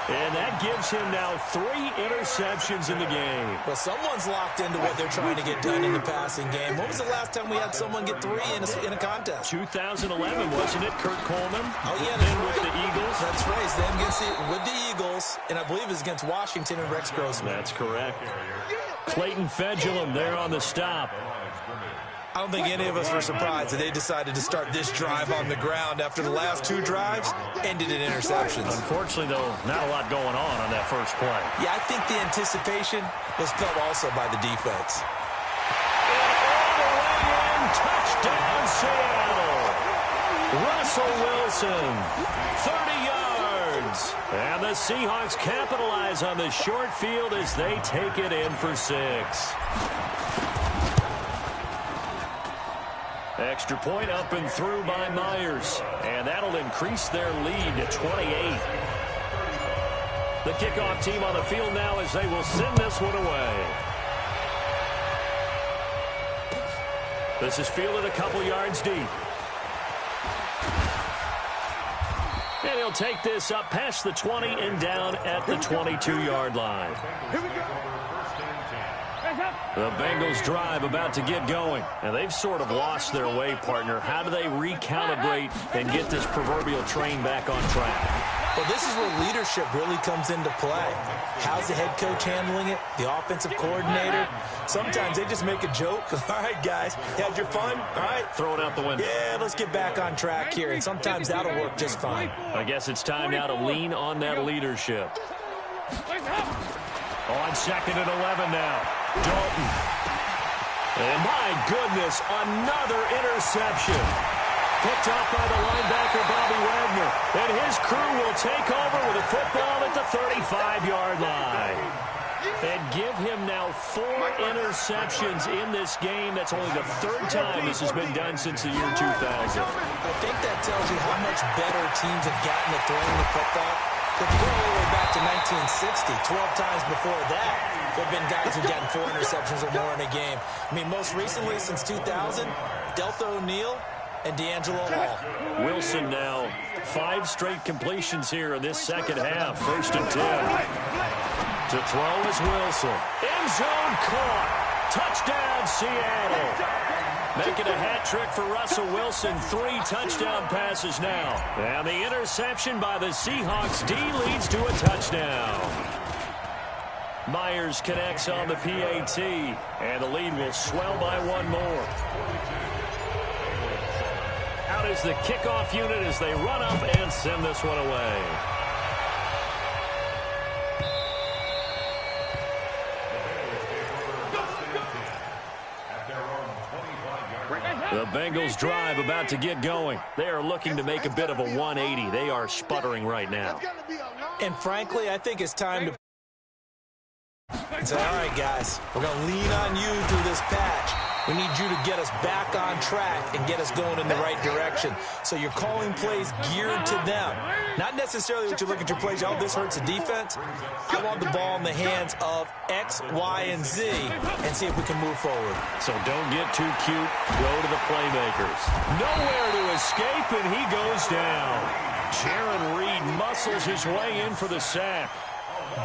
And that gives him now 3 interceptions in the game. Well, someone's locked into what they're trying to get done in the passing game. When was the last time we had someone get 3 in a contest? 2011, wasn't it? Kurt Coleman. Oh, yeah. Then with the Eagles. That's right. Then with the Eagles. And I believe it was against Washington and Rex Grossman. That's correct. Clayton Fedulum there on the stop. I don't think any of us were surprised that they decided to start this drive on the ground after the last 2 drives ended in interceptions. Unfortunately, though, not a lot going on that first play. Yeah, I think the anticipation was felt also by the defense. And all the way in, touchdown Seattle. Russell Wilson, 30 yards. And the Seahawks capitalize on the short field as they take it in for 6. Extra point up and through by Myers. And that'll increase their lead to 28. The kickoff team on the field now as they will send this one away. This is fielded a couple yards deep. And he'll take this up past the 20 and down at the 22-yard line. Here we go. The Bengals drive about to get going. And they've sort of lost their way, partner. How do they recalibrate and get this proverbial train back on track? Well, this is where leadership really comes into play. How's the head coach handling it? The offensive coordinator? Sometimes they just make a joke. All right, guys, you had your fun? All right. Throw it out the window. Yeah, let's get back on track here. And sometimes that'll work just fine. I guess it's time now to lean on that leadership. On 2nd and 11 now. Dalton. And my goodness, another interception. Picked up by the linebacker, Bobby Wagner. And his crew will take over with a football at the 35-yard line. And give him now 4 interceptions in this game. That's only the 3rd time this has been done since the year 2000. I think that tells you how much better teams have gotten at throwing the football. If you go all the way back to 1960, 12 times before that, there have been guys who've gotten 4 interceptions or more in a game. I mean, most recently, since 2000, Delta O'Neal and D'Angelo Hall. Wilson now 5 straight completions here in this second half. 1st and 10. To throw is Wilson. End zone caught. Touchdown Seattle. Making a hat trick for Russell Wilson. 3 touchdown passes now. And the interception by the Seahawks D leads to a touchdown. Myers connects on the PAT. And the lead will swell by 1 more. Out is the kickoff unit as they run up and send this one away. The Bengals drive about to get going. They are looking to make a bit of a 180. They are sputtering right now. And frankly, I think it's time to say, all right, guys, we're going to lean on you through this patch. We need you to get us back on track and get us going in the right direction. So you're calling plays geared to them. Not necessarily that you look at your plays, oh, this hurts the defense. I want the ball in the hands of X, Y, and Z and see if we can move forward. So don't get too cute. Go to the playmakers. Nowhere to escape, and he goes down. Jaron Reed muscles his way in for the sack.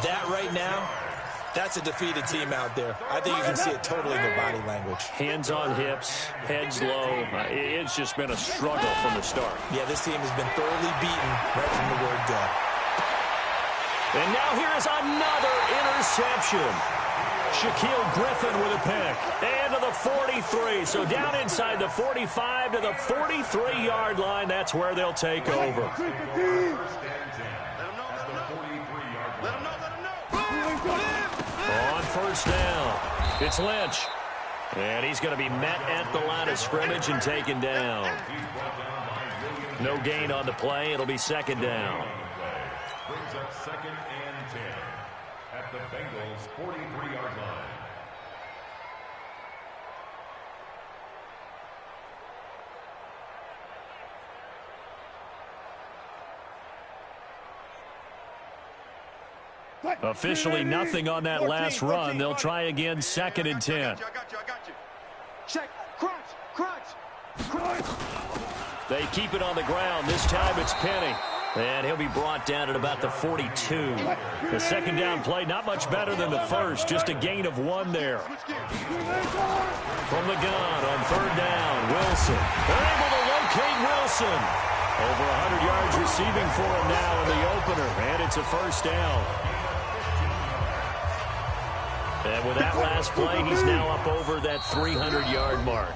That right now, that's a defeated team out there. I think you can see it totally in their body language. Hands on hips, heads low. It's just been a struggle from the start. Yeah, this team has been thoroughly beaten right from the word go. And now here is another interception. Shaquille Griffin with a pick. And to the 43. So down inside the 45 to the 43-yard line. That's where they'll take over. first down. It's Lynch. And he's going to be met at the line of scrimmage and taken down. No gain on the play. It'll be second down. Brings up second and 10 at the Bengals' 43-yard line. Officially nothing on that last run. They'll try again, second and 10. I got you. Check. Crunch. They keep it on the ground. This time it's Penny. And he'll be brought down at about the 42. The second down play, not much better than the first. Just a gain of 1 there. From the gun on third down, Wilson. They're able to locate Wilson. Over 100 yards receiving for him now in the opener. And it's a first down. And with that last play, he's now up over that 300-yard mark.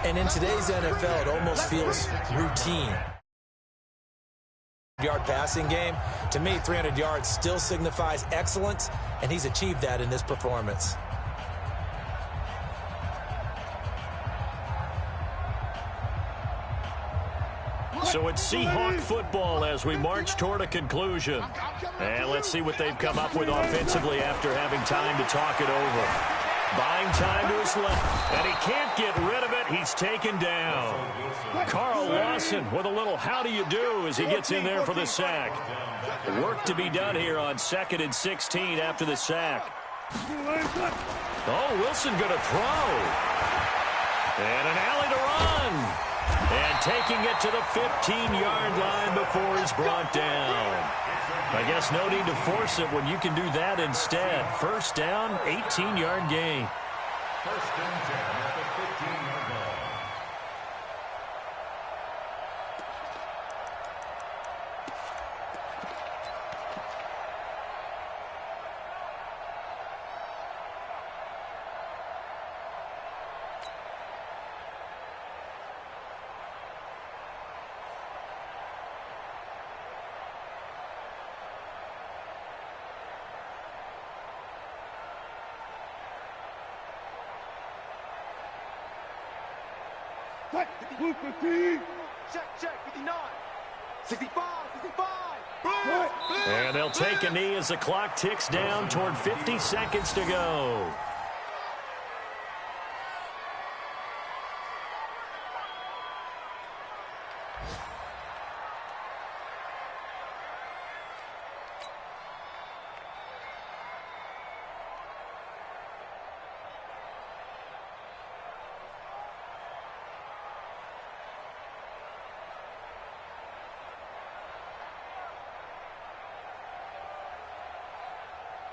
And in today's NFL, it almost feels routine. Yard passing game, to me, 300 yards still signifies excellence, and he's achieved that in this performance. So it's Seahawk football as we march toward a conclusion. And let's see what they've come up with offensively after having time to talk it over. Buying time to his left, and he can't get rid of it. He's taken down. Carl Lawson with a little how do you do as he gets in there for the sack. Work to be done here on 2nd and 16 after the sack. Oh, Wilson going to throw. And an alley to run. And taking it to the 15-yard line before he's brought down. I guess no need to force it when you can do that instead. First down, 18-yard gain. First and 10 at the 15-yard line. Check, 59. 65. And they'll take a knee as the clock ticks down toward 50 seconds to go.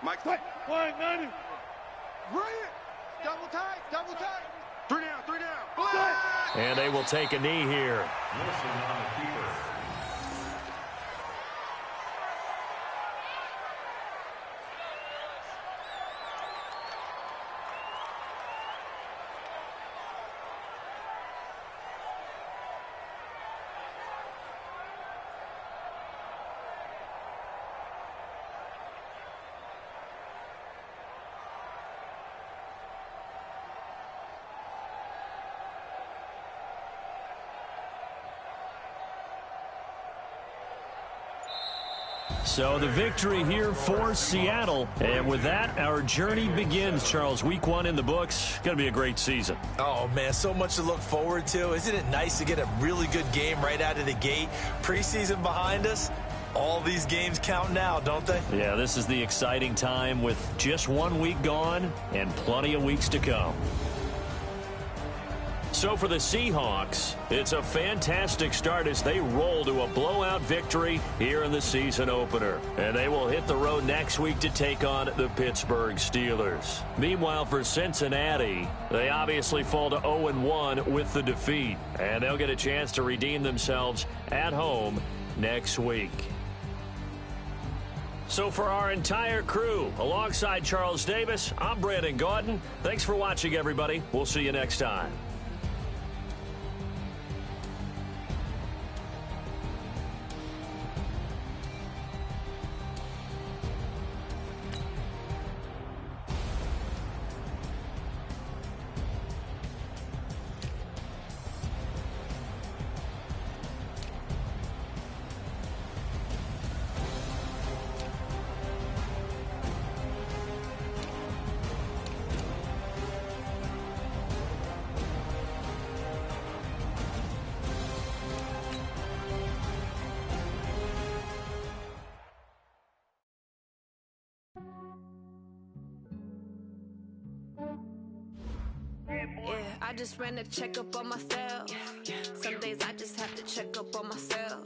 Mike, 190. Bring it. Double tight. 3 down. And they will take a knee here. Wilson on the keeper. So the victory here for Seattle. And with that, our journey begins, Charles. Week 1 in the books. Going to be a great season. Oh, man, so much to look forward to. Isn't it nice to get a really good game right out of the gate? Preseason behind us. All these games count now, don't they? Yeah, this is the exciting time with just 1 week gone and plenty of weeks to come. So for the Seahawks, it's a fantastic start as they roll to a blowout victory here in the season opener. And they will hit the road next week to take on the Pittsburgh Steelers. Meanwhile, for Cincinnati, they obviously fall to 0-1 with the defeat. And they'll get a chance to redeem themselves at home next week. So for our entire crew, alongside Charles Davis, I'm Brandon Gaudin. Thanks for watching, everybody. We'll see you next time. I just ran a checkup on myself. Some days I just have to check up on myself.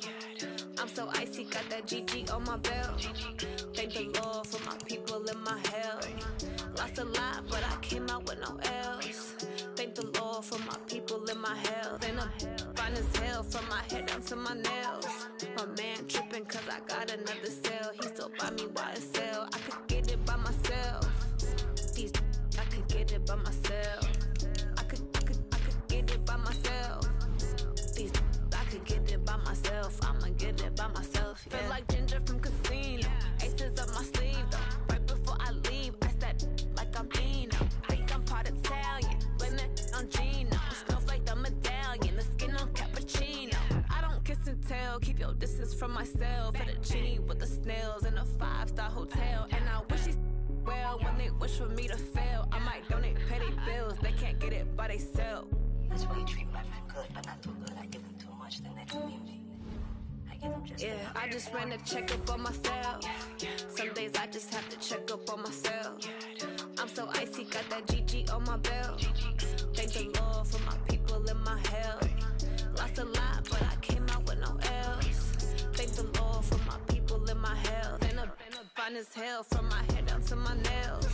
I'm so icy, got that GG on my belt. Thank the Lord for my people in my health. Lost a lot, but I came out with no L's. Thank the Lord for my people in my health. And I'm fine as hell from my head down to my nails. My man tripping cause I got another cell. He still buy me YSL. I could get it by myself. These I could get it by myself. I could get it by myself. These I could get it by myself. I'ma get it by myself. Yeah. Feel like Ginger from Casino. Aces up my sleeve though. Right before I leave, I said like I'm Dino. Think I'm part Italian. Blame it on Gino. Snowflake the medallion. The skin on cappuccino. I don't kiss and tell. Keep your distance from myself. Fettuccine with the snails in a 5-star hotel. And I wish he's well when they wish for me to fail. I might donate petty bills. They can't get it by themselves. That's why you treat my friend good, but not too good. I give them too much, then they don't need me. I give them just yeah, I just ran a checkup on myself. Some days I just have to check up on myself. I'm so icy, got that GG on my belt. Thank the Lord for my people in my health. Lost a lot, but I came out with no L's. Thank the Lord for my people in my health. And I'm fine as hell from my head down to my nails.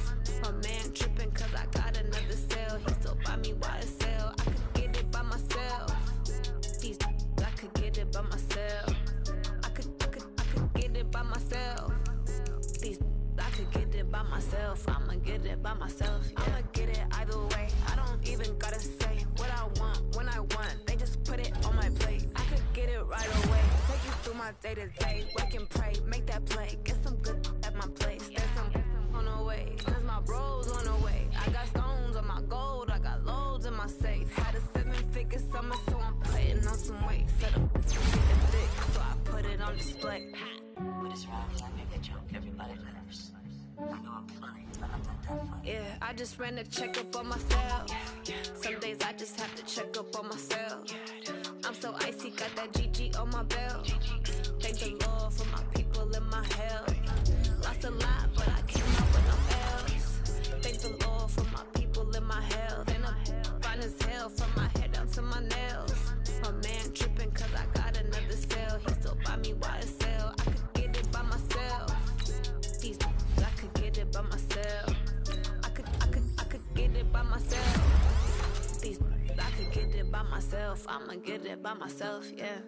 My man tripping cause I got another cell. He still buy me YSL. I could get it by myself. These I could get it by myself. I could get it by myself. These I could get it by myself. I'ma get it by myself. Yeah. I'ma get it either way. I don't even gotta say what I want when I want. They just put it on my plate. I could get it right away. Take you through my day to day. Wake and pray, make that play. Get some good at my place. There's some on the way. Cause my bros on the way. I got stones on my gold. I got loads in my safe. Had a 7-figure summer, so I'm putting on some weight. Set up getting thick, so I put it on display. But it's wrong, cause I make a joke. Everybody laughs. I know I'm funny, but I'm not that funny. Yeah, I just ran a checkup on myself. Some days I just have to check up on myself. I'm so icy, got that GG on my belt. Thank the Lord for my people in my health. Lost a lot, but I came out with no L's. Thank the Lord for my people in my health. And I'm fine as hell from my head down to my nails. My man tripping cause I got another cell. He still buy me YSL. I could get it by myself. These I could get it by myself. I could get it by myself. These I could get it by myself. I'ma get it by myself, yeah.